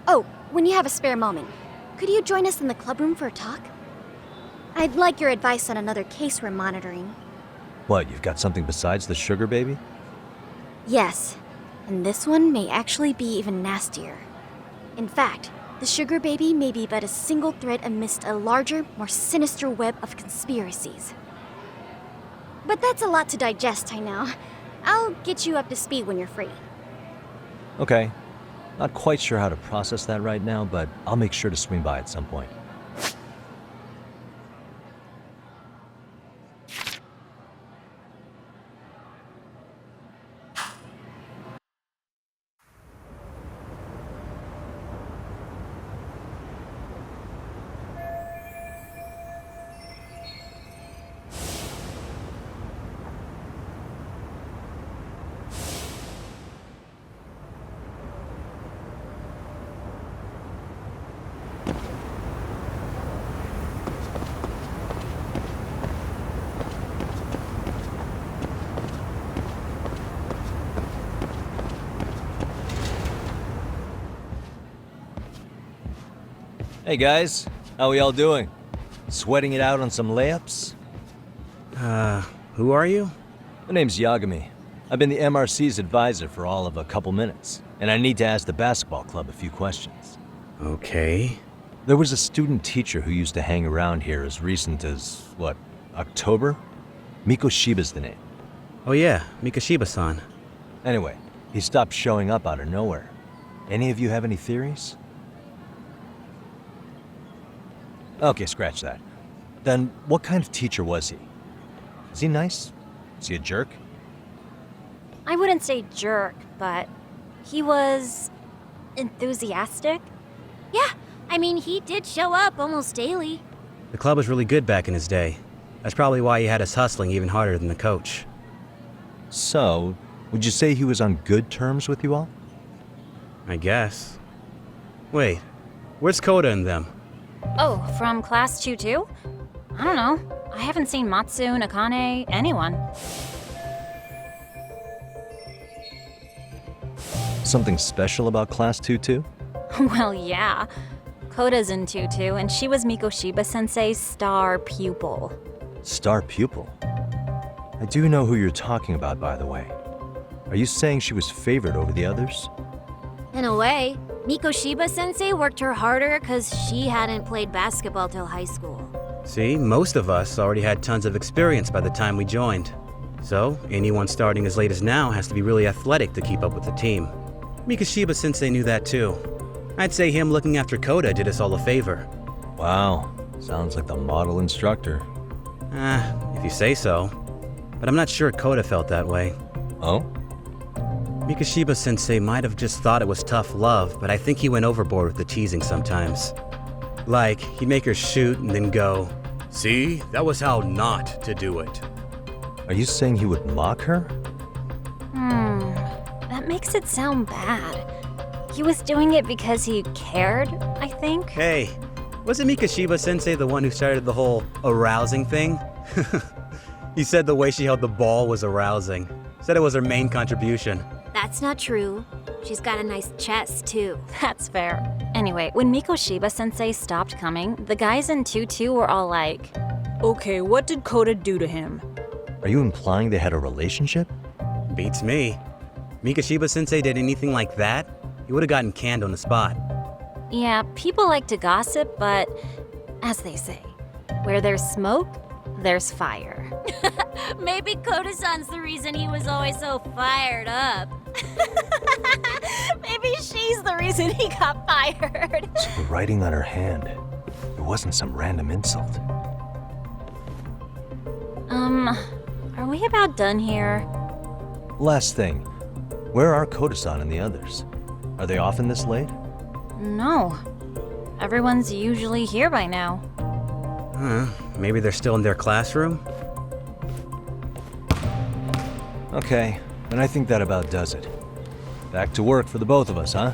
Oh, when you have a spare moment, could you join us in the club room for a talk? I'd like your advice on another case we're monitoring. What, you've got something besides the sugar baby? Yes, and this one may actually be even nastier. In fact, the sugar baby may be but a single thread amidst a larger, more sinister web of conspiracies. But that's a lot to digest, I know. I'll get you up to speed when you're free. Okay. Not quite sure how to process that right now, but I'll make sure to swing by at some point. Hey guys, how we all doing? Sweating it out on some layups? Who are you? My name's Yagami. I've been the MRC's advisor for all of a couple minutes, and I need to ask the basketball club a few questions. Okay. There was a student teacher who used to hang around here as recent as, what, October? Mikoshiba's the name. Oh yeah, Mikoshiba-san. Anyway, he stopped showing up out of nowhere. Any of you have any theories? Okay, scratch that. Then, what kind of teacher was he? Is he nice? Is he a jerk? I wouldn't say jerk, but he was enthusiastic. Yeah, I mean, he did show up almost daily. The club was really good back in his day. That's probably why he had us hustling even harder than the coach. So, would you say he was on good terms with you all? I guess. Wait, where's Koda and them? Oh, from class 2 too? I don't know. I haven't seen Matsu, Nakane, anyone. Something special about Class 2-2? Well, yeah. Koda's in 2-2, and she was Mikoshiba-sensei's star pupil. Star pupil? I do know who you're talking about, by the way. Are you saying she was favored over the others? In a way, Mikoshiba-sensei worked her harder because she hadn't played basketball till high school. See, most of us already had tons of experience by the time we joined. So, anyone starting as late as now has to be really athletic to keep up with the team. Mikoshiba-sensei knew that too. I'd say him looking after Koda did us all a favor. Wow, sounds like the model instructor. If you say so. But I'm not sure Koda felt that way. Oh? Mikoshiba-sensei might have just thought it was tough love, but I think he went overboard with the teasing sometimes. Like, he'd make her shoot and then go, "See, that was how not to do it." Are you saying he would mock her? That makes it sound bad. He was doing it because he cared, I think. Hey, wasn't Mikoshiba-sensei the one who started the whole arousing thing? He said the way she held the ball was arousing. Said it was her main contribution. That's not true. She's got a nice chest, too. That's fair. Anyway, when Mikoshiba-sensei stopped coming, the guys in 2-2 were all like, "Okay, what did Koda do to him?" Are you implying they had a relationship? Beats me. Mikoshiba-sensei did anything like that, he would have gotten canned on the spot. Yeah, people like to gossip, but as they say, where there's smoke, there's fire. Maybe Koda-san's the reason he was always so fired up. Maybe she's the reason he got fired. So the writing on her hand, it wasn't some random insult. Are we about done here? Last thing, where are Koda-san and the others? Are they often this late? No. Everyone's usually here by now. Maybe they're still in their classroom? Okay, then I think that about does it. Back to work for the both of us, huh?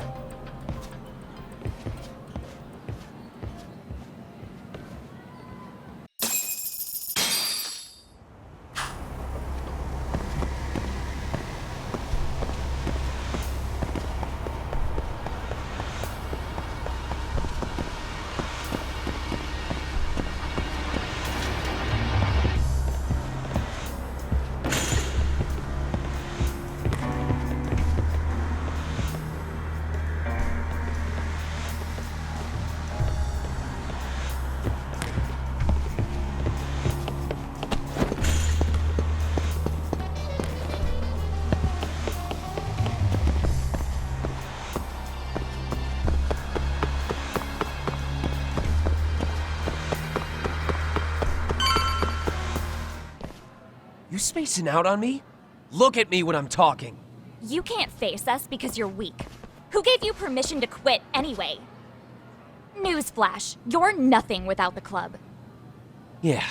You spacing out on me? Look at me when I'm talking. You can't face us because you're weak. Who gave you permission to quit anyway? Newsflash, you're nothing without the club. Yeah,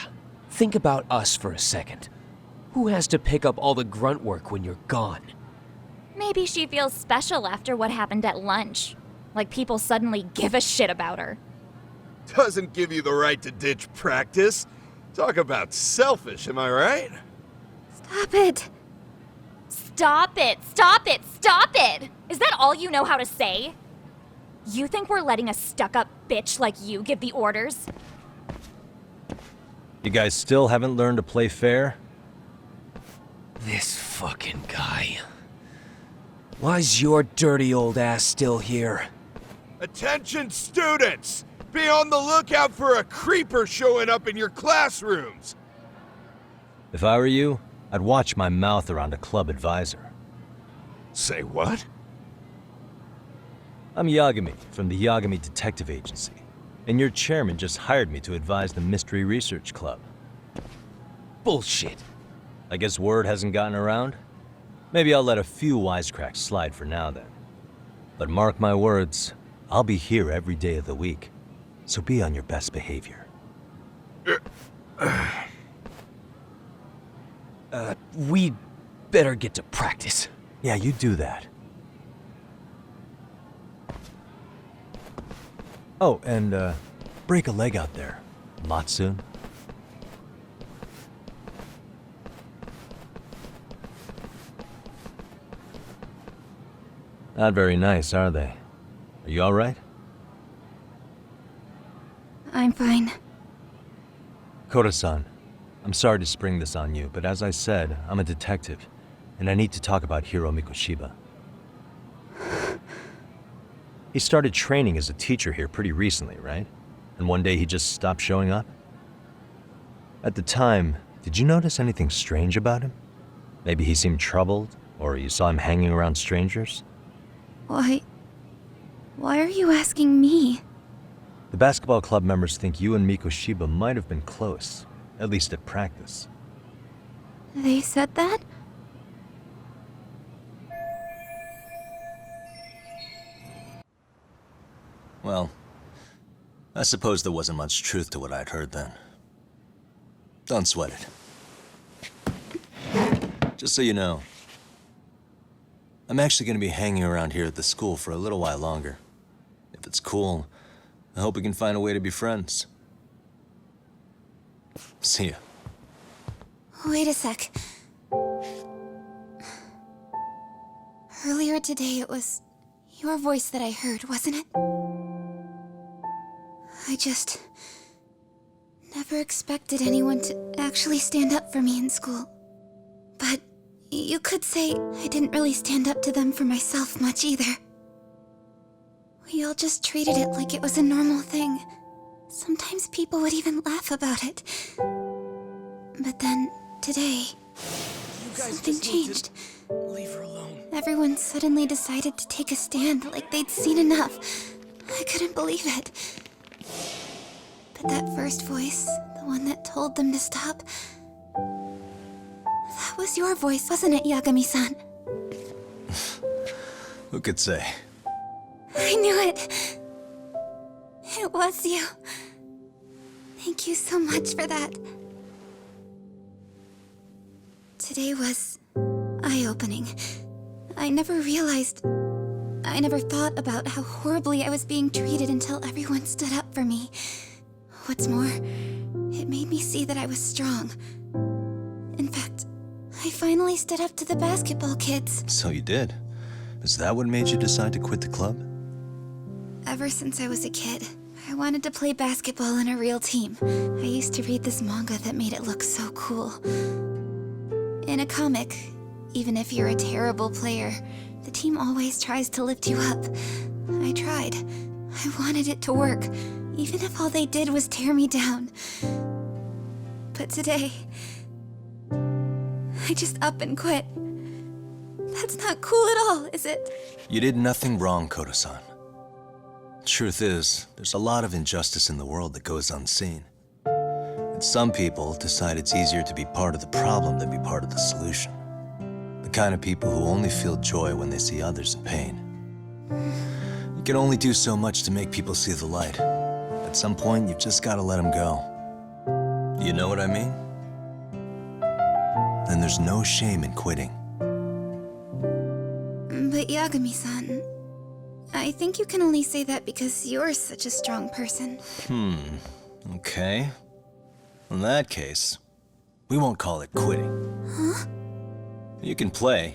think about us for a second. Who has to pick up all the grunt work when you're gone? Maybe she feels special after what happened at lunch. Like people suddenly give a shit about her. Doesn't give you the right to ditch practice. Talk about selfish, am I right? Stop it! Stop it! Stop it! Stop it! Is that all you know how to say? You think we're letting a stuck-up bitch like you give the orders? You guys still haven't learned to play fair? This fucking guy. Why's your dirty old ass still here? Attention students! Be on the lookout for a creeper showing up in your classrooms! If I were you, I'd watch my mouth around a club advisor. Say what? I'm Yagami from the Yagami Detective Agency, and your chairman just hired me to advise the Mystery Research Club. Bullshit. I guess word hasn't gotten around? Maybe I'll let a few wisecracks slide for now then. But mark my words, I'll be here every day of the week, so be on your best behavior. We'd better get to practice. Yeah, you do that. Oh, and, break a leg out there, Matsu. Not very nice, are they? Are you all right? I'm fine. Koda-san, I'm sorry to spring this on you, but as I said, I'm a detective, and I need to talk about Hiro Mikoshiba. He started training as a teacher here pretty recently, right? And one day he just stopped showing up? At the time, did you notice anything strange about him? Maybe he seemed troubled, or you saw him hanging around strangers? Why are you asking me? The basketball club members think you and Mikoshiba might have been close, at least at practice. They said that? Well, I suppose there wasn't much truth to what I'd heard then. Don't sweat it. Just so you know, I'm actually going to be hanging around here at the school for a little while longer. If it's cool, I hope we can find a way to be friends. See ya. Wait a sec. Earlier today it was your voice that I heard, wasn't it? I just never expected anyone to actually stand up for me in school. But You could say I didn't really stand up to them for myself much either. We all just treated it like it was a normal thing. Sometimes people would even laugh about it. But then, today, something changed. Leave her alone. Everyone suddenly decided to take a stand like they'd seen enough. I couldn't believe it. But that first voice, the one that told them to stop, that was your voice, wasn't it, Yagami-san? Who could say? I knew it. It was you. Thank you so much for that. Today was eye-opening. I never thought about how horribly I was being treated until everyone stood up for me. What's more, it made me see that I was strong. In fact, I finally stood up to the basketball kids. So you did. Is that what made you decide to quit the club? Ever since I was a kid, I wanted to play basketball in a real team. I used to read this manga that made it look so cool. In a comic, even if you're a terrible player, the team always tries to lift you up. I tried. I wanted it to work, even if all they did was tear me down. But today, I just up and quit. That's not cool at all, is it? You did nothing wrong, Koto-san. Truth is, there's a lot of injustice in the world that goes unseen. And some people decide it's easier to be part of the problem than be part of the solution. The kind of people who only feel joy when they see others in pain. You can only do so much to make people see the light. At some point, you've just got to let them go. You know what I mean? Then there's no shame in quitting. But Yagami-san, I think you can only say that because you're such a strong person. Okay. In that case, we won't call it quitting. Huh? You can play.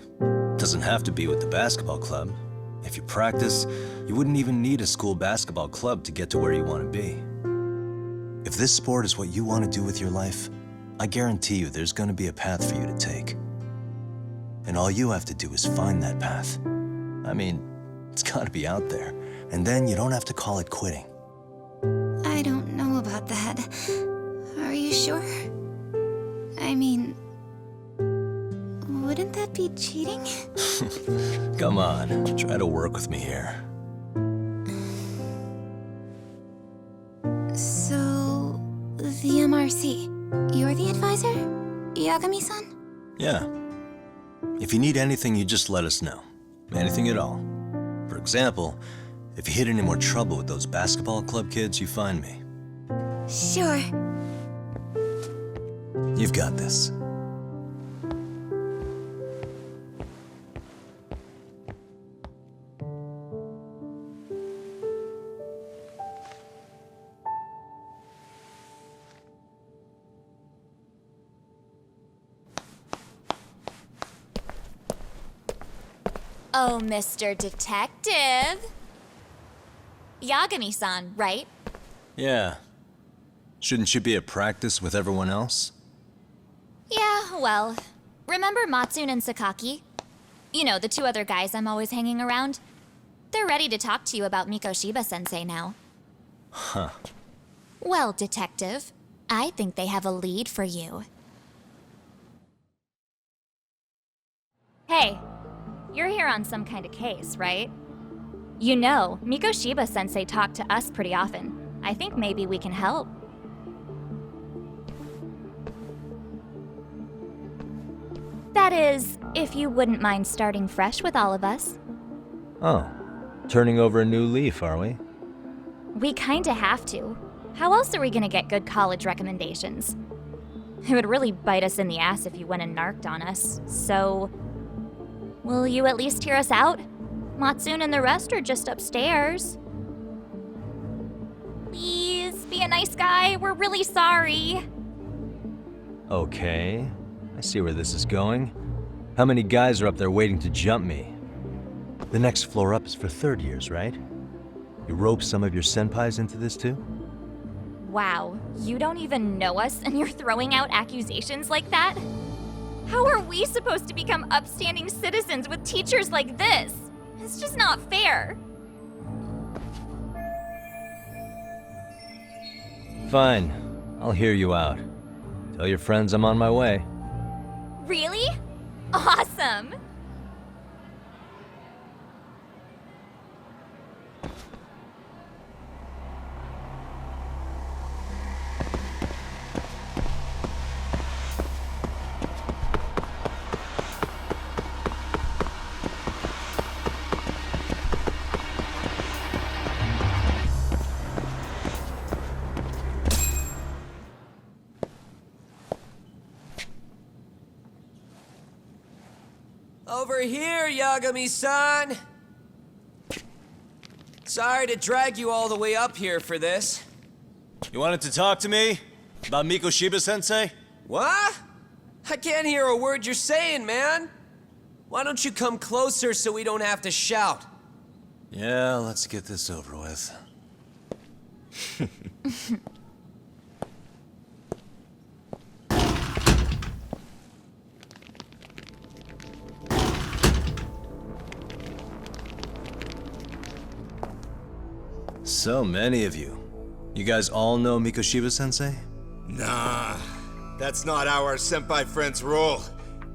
Doesn't have to be with the basketball club. If you practice, you wouldn't even need a school basketball club to get to where you want to be. If this sport is what you want to do with your life, I guarantee you there's going to be a path for you to take. And all you have to do is find that path. I mean, it's got to be out there. And then you don't have to call it quitting. I don't know about that. Are you sure? I mean, wouldn't that be cheating? Come on, try to work with me here. So, the MRC, you're the advisor? Yagami-san? Yeah. If you need anything, you just let us know. Anything at all. For example, if you hit any more trouble with those basketball club kids, you find me. Sure. You've got this. Oh, Mr. Detective. Yagami-san, right? Yeah. Shouldn't you be at practice with everyone else? Yeah, well, remember Matsune and Sakaki? You know, the two other guys I'm always hanging around? They're ready to talk to you about Mikoshiba-sensei now. Huh. Well, Detective, I think they have a lead for you. Hey, you're here on some kind of case, right? You know, Mikoshiba-sensei talked to us pretty often. I think maybe we can help. That is, if you wouldn't mind starting fresh with all of us. Oh, turning over a new leaf, are we? We kinda have to. How else are we gonna get good college recommendations? It would really bite us in the ass if you went and narked on us, so... Will you at least hear us out? Matsune and the rest are just upstairs. Please, be a nice guy. We're really sorry. Okay, I see where this is going. How many guys are up there waiting to jump me? The next floor up is for third years, right? You rope some of your senpais into this too? Wow, you don't even know us and you're throwing out accusations like that? How are we supposed to become upstanding citizens with teachers like this? It's just not fair. Fine. I'll hear you out. Tell your friends I'm on my way. Really? Awesome! Over here, Yagami-san! Sorry to drag you all the way up here for this. You wanted to talk to me? About Mikoshiba-sensei? What? I can't hear a word you're saying, man. Why don't you come closer so we don't have to shout? Yeah, let's get this over with. So many of you. You guys all know Mikoshiba-sensei? Nah, that's not how our senpai friends roll.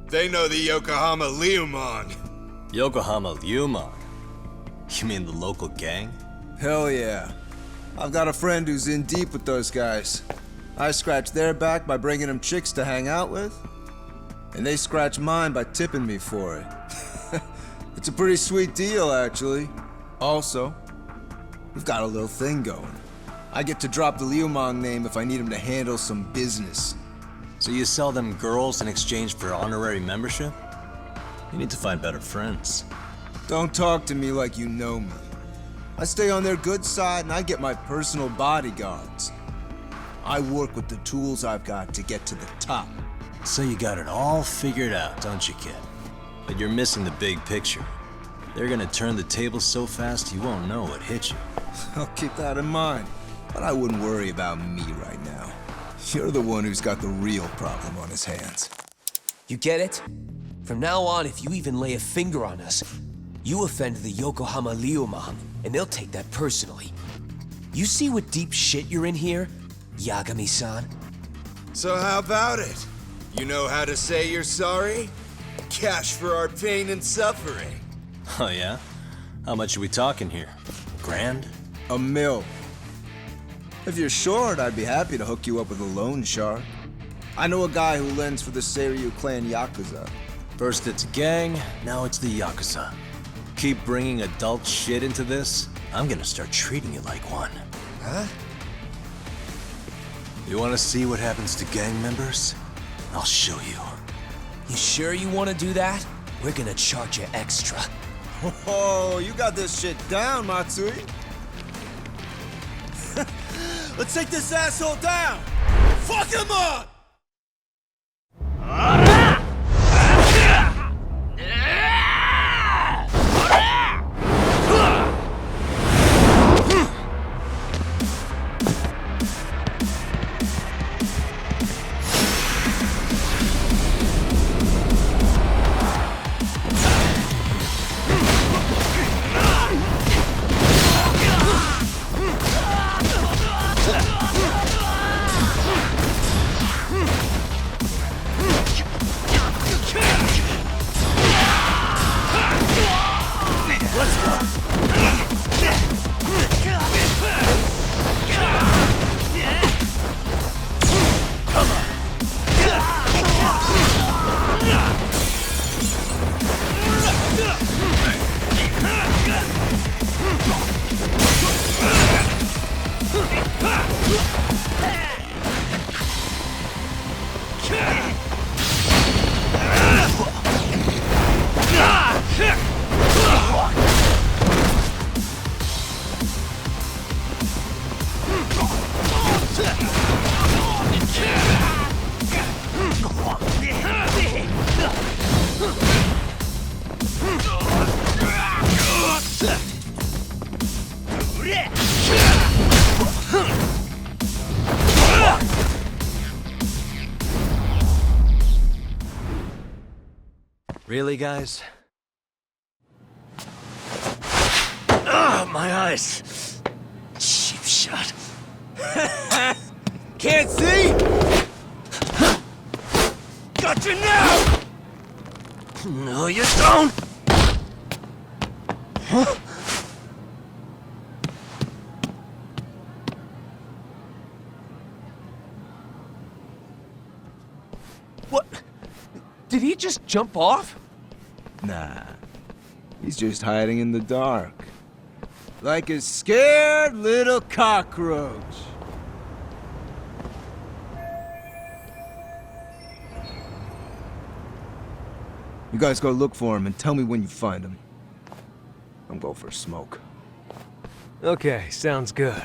They know the Yokohama Liumon. Yokohama Liumon? You mean the local gang? Hell yeah. I've got a friend who's in deep with those guys. I scratch their back by bringing them chicks to hang out with, and they scratch mine by tipping me for it. It's a pretty sweet deal, actually. Also, we've got a little thing going. I get to drop the Liumon name if I need him to handle some business. So you sell them girls in exchange for honorary membership? You need to find better friends. Don't talk to me like you know me. I stay on their good side and I get my personal bodyguards. I work with the tools I've got to get to the top. So you got it all figured out, don't you, kid? But you're missing the big picture. They're gonna turn the tables so fast you won't know what hit you. I'll keep that in mind. But I wouldn't worry about me right now. You're the one who's got the real problem on his hands. You get it? From now on, if you even lay a finger on us, you offend the Yokohama Liumon, and they'll take that personally. You see what deep shit you're in here, Yagami-san? So how about it? You know how to say you're sorry? Cash for our pain and suffering. Oh yeah? How much are we talking here? Grand? $1 million. If you're short, I'd be happy to hook you up with a loan shark. I know a guy who lends for the Seiryu clan Yakuza. First it's a gang, now it's the Yakuza. Keep bringing adult shit into this, I'm gonna start treating you like one. Huh? You wanna see what happens to gang members? I'll show you. You sure you want to do that? We're gonna charge you extra. Oh, you got this shit down, Matsui. Let's take this asshole down! Fuck him up! Really, guys? Ah, my eyes! Cheap shot. Can't see? Got you now! No, you don't! Huh? What? Did he just jump off? Nah. He's just hiding in the dark. Like a scared little cockroach. You guys go look for him and tell me when you find him. I'm going for a smoke. Okay, sounds good.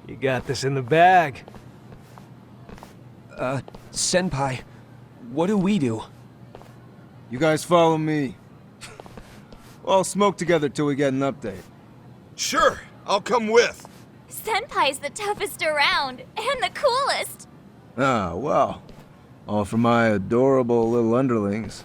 You got this in the bag. Senpai, what do we do? You guys follow me. We'll all smoke together till we get an update. Sure, I'll come with. Senpai's the toughest around, and the coolest. Ah, well. All for my adorable little underlings.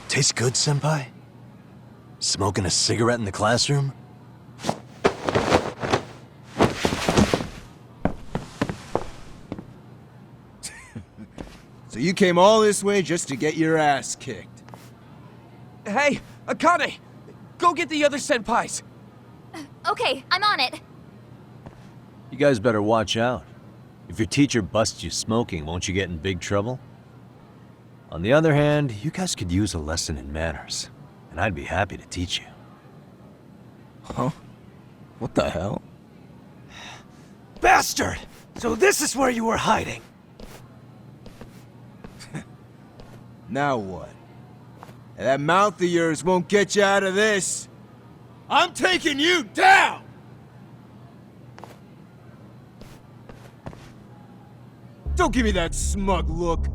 Tastes good, Senpai? Smoking a cigarette in the classroom? So you came all this way just to get your ass kicked? Hey, Akane! Go get the other senpais! Okay, I'm on it. You guys better watch out. If your teacher busts you smoking, won't you get in big trouble? On the other hand, you guys could use a lesson in manners, and I'd be happy to teach you. Huh? What the hell? Bastard! So this is where you were hiding. Now what? That mouth of yours won't get you out of this. I'm taking you down! Don't give me that smug look.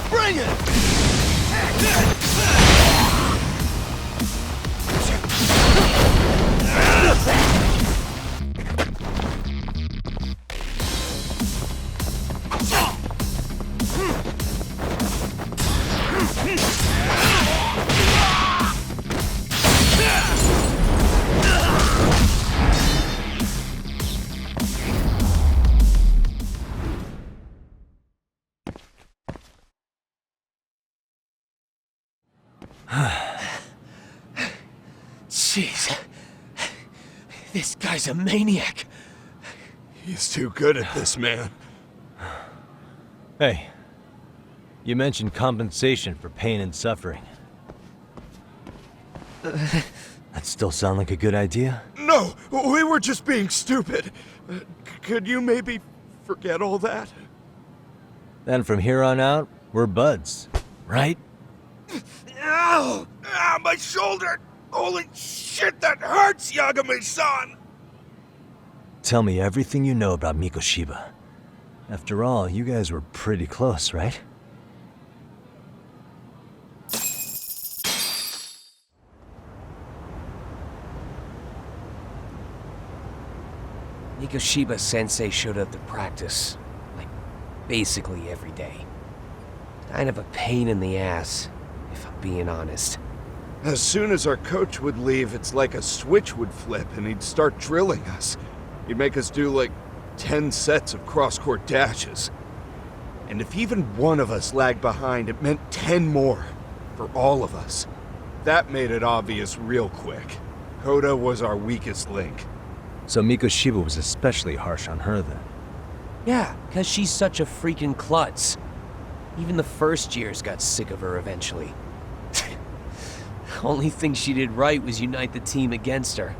Bring it! Jeez. This guy's a maniac. He's too good at this, man. Hey, you mentioned compensation for pain and suffering. That still sound like a good idea? No, we were just being stupid. Could you maybe forget all that? Then from here on out, we're buds, right? Ow! Ah, my shoulder! Holy shit, that hurts, Yagami-san! Tell me everything you know about Mikoshiba. After all, you guys were pretty close, right? Mikoshiba sensei showed up to practice, like, basically every day. Kind of a pain in the ass, if I'm being honest. As soon as our coach would leave, it's like a switch would flip and he'd start drilling us. He'd make us do like 10 sets of cross-court dashes. And if even one of us lagged behind, it meant 10 more for all of us. That made it obvious real quick. Koda was our weakest link. So Mikoshiba was especially harsh on her then? Yeah, because she's such a freaking klutz. Even the first years got sick of her eventually. Only thing she did right was unite the team against her.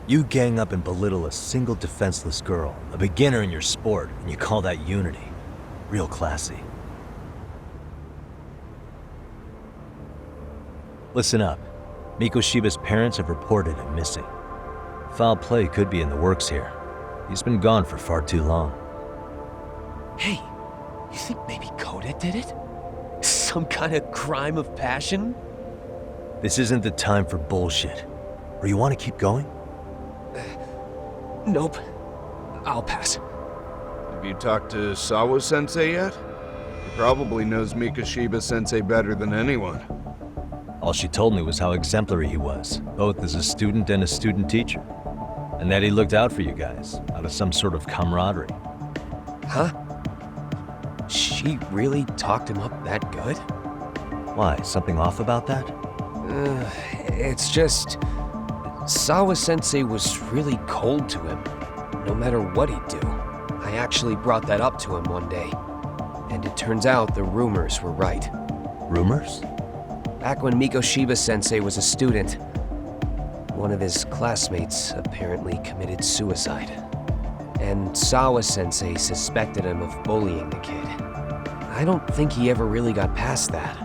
You gang up and belittle a single defenseless girl, a beginner in your sport, and you call that unity. Real classy. Listen up. Mikoshiba's parents have reported him missing. Foul play could be in the works here. He's been gone for far too long. Hey, you think maybe Koda did it? Some kind of crime of passion? This isn't the time for bullshit. Or you want to keep going? Nope. I'll pass. Have you talked to Sawa-sensei yet? He probably knows Mikoshiba-sensei better than anyone. All she told me was how exemplary he was, both as a student and a student teacher. And that he looked out for you guys, out of some sort of camaraderie. Huh? She really talked him up that good? Why, something off about that? It's just... Sawa-sensei was really cold to him, no matter what he'd do. I actually brought that up to him one day. And it turns out the rumors were right. Rumors? Back when Mikoshiba-sensei was a student, one of his classmates apparently committed suicide. And Sawa-sensei suspected him of bullying the kid. I don't think he ever really got past that.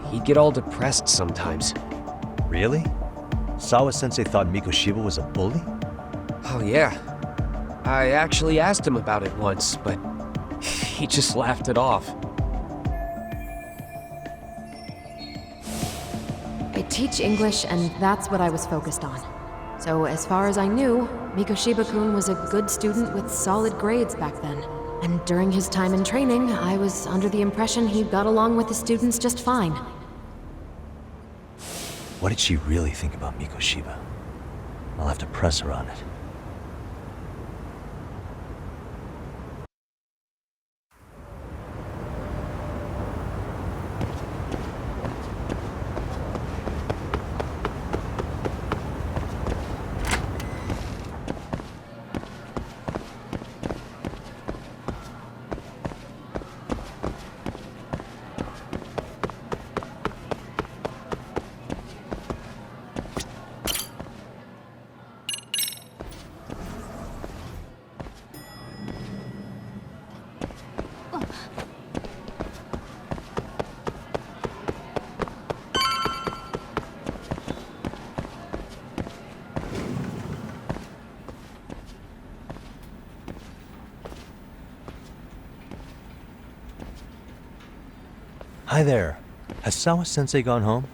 He'd get all depressed sometimes. Really? Sawa-sensei thought Mikoshiba was a bully? Oh yeah. I actually asked him about it once, but he just laughed it off. I teach English, and that's what I was focused on. So as far as I knew, Mikoshiba-kun was a good student with solid grades back then. And during his time in training, I was under the impression he got along with the students just fine. What did she really think about Mikoshiba? I'll have to press her on it. Hi there. Has Sawa-sensei gone home?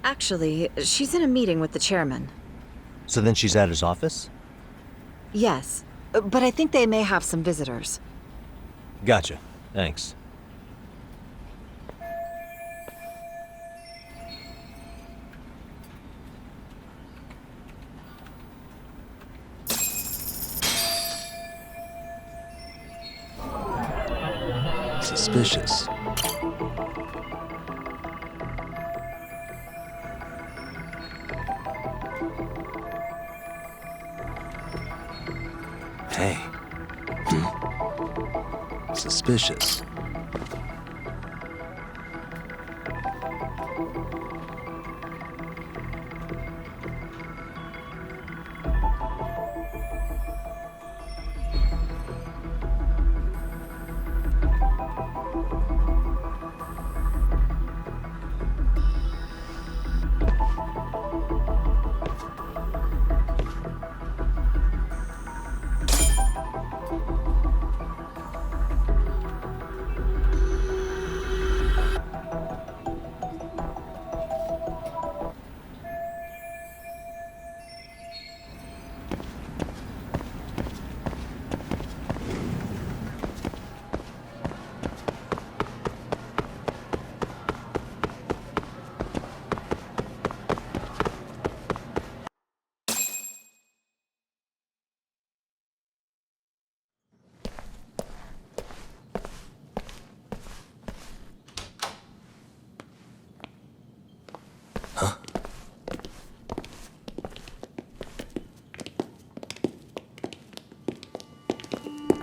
Actually, she's in a meeting with the chairman. So then she's at his office? Yes, but I think they may have some visitors. Gotcha. Thanks. Suspicious. Hey. Suspicious.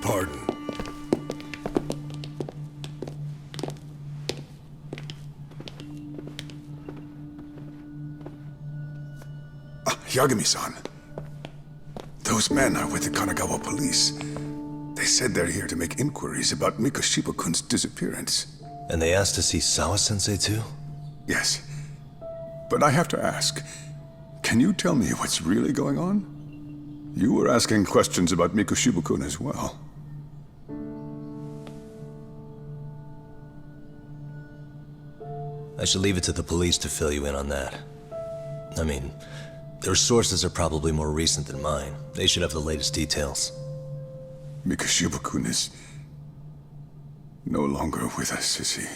Pardon. Yagami-san. Those men are with the Kanagawa police. They said they're here to make inquiries about Mikoshiba-kun's disappearance. And they asked to see Sawa-sensei too? Yes. But I have to ask, can you tell me what's really going on? You were asking questions about Mikoshiba-kun as well. I should leave it to the police to fill you in on that. I mean, their sources are probably more recent than mine. They should have the latest details. Mikoshiba-kun is no longer with us, is he?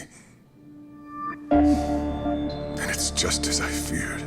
Then it's just as I feared.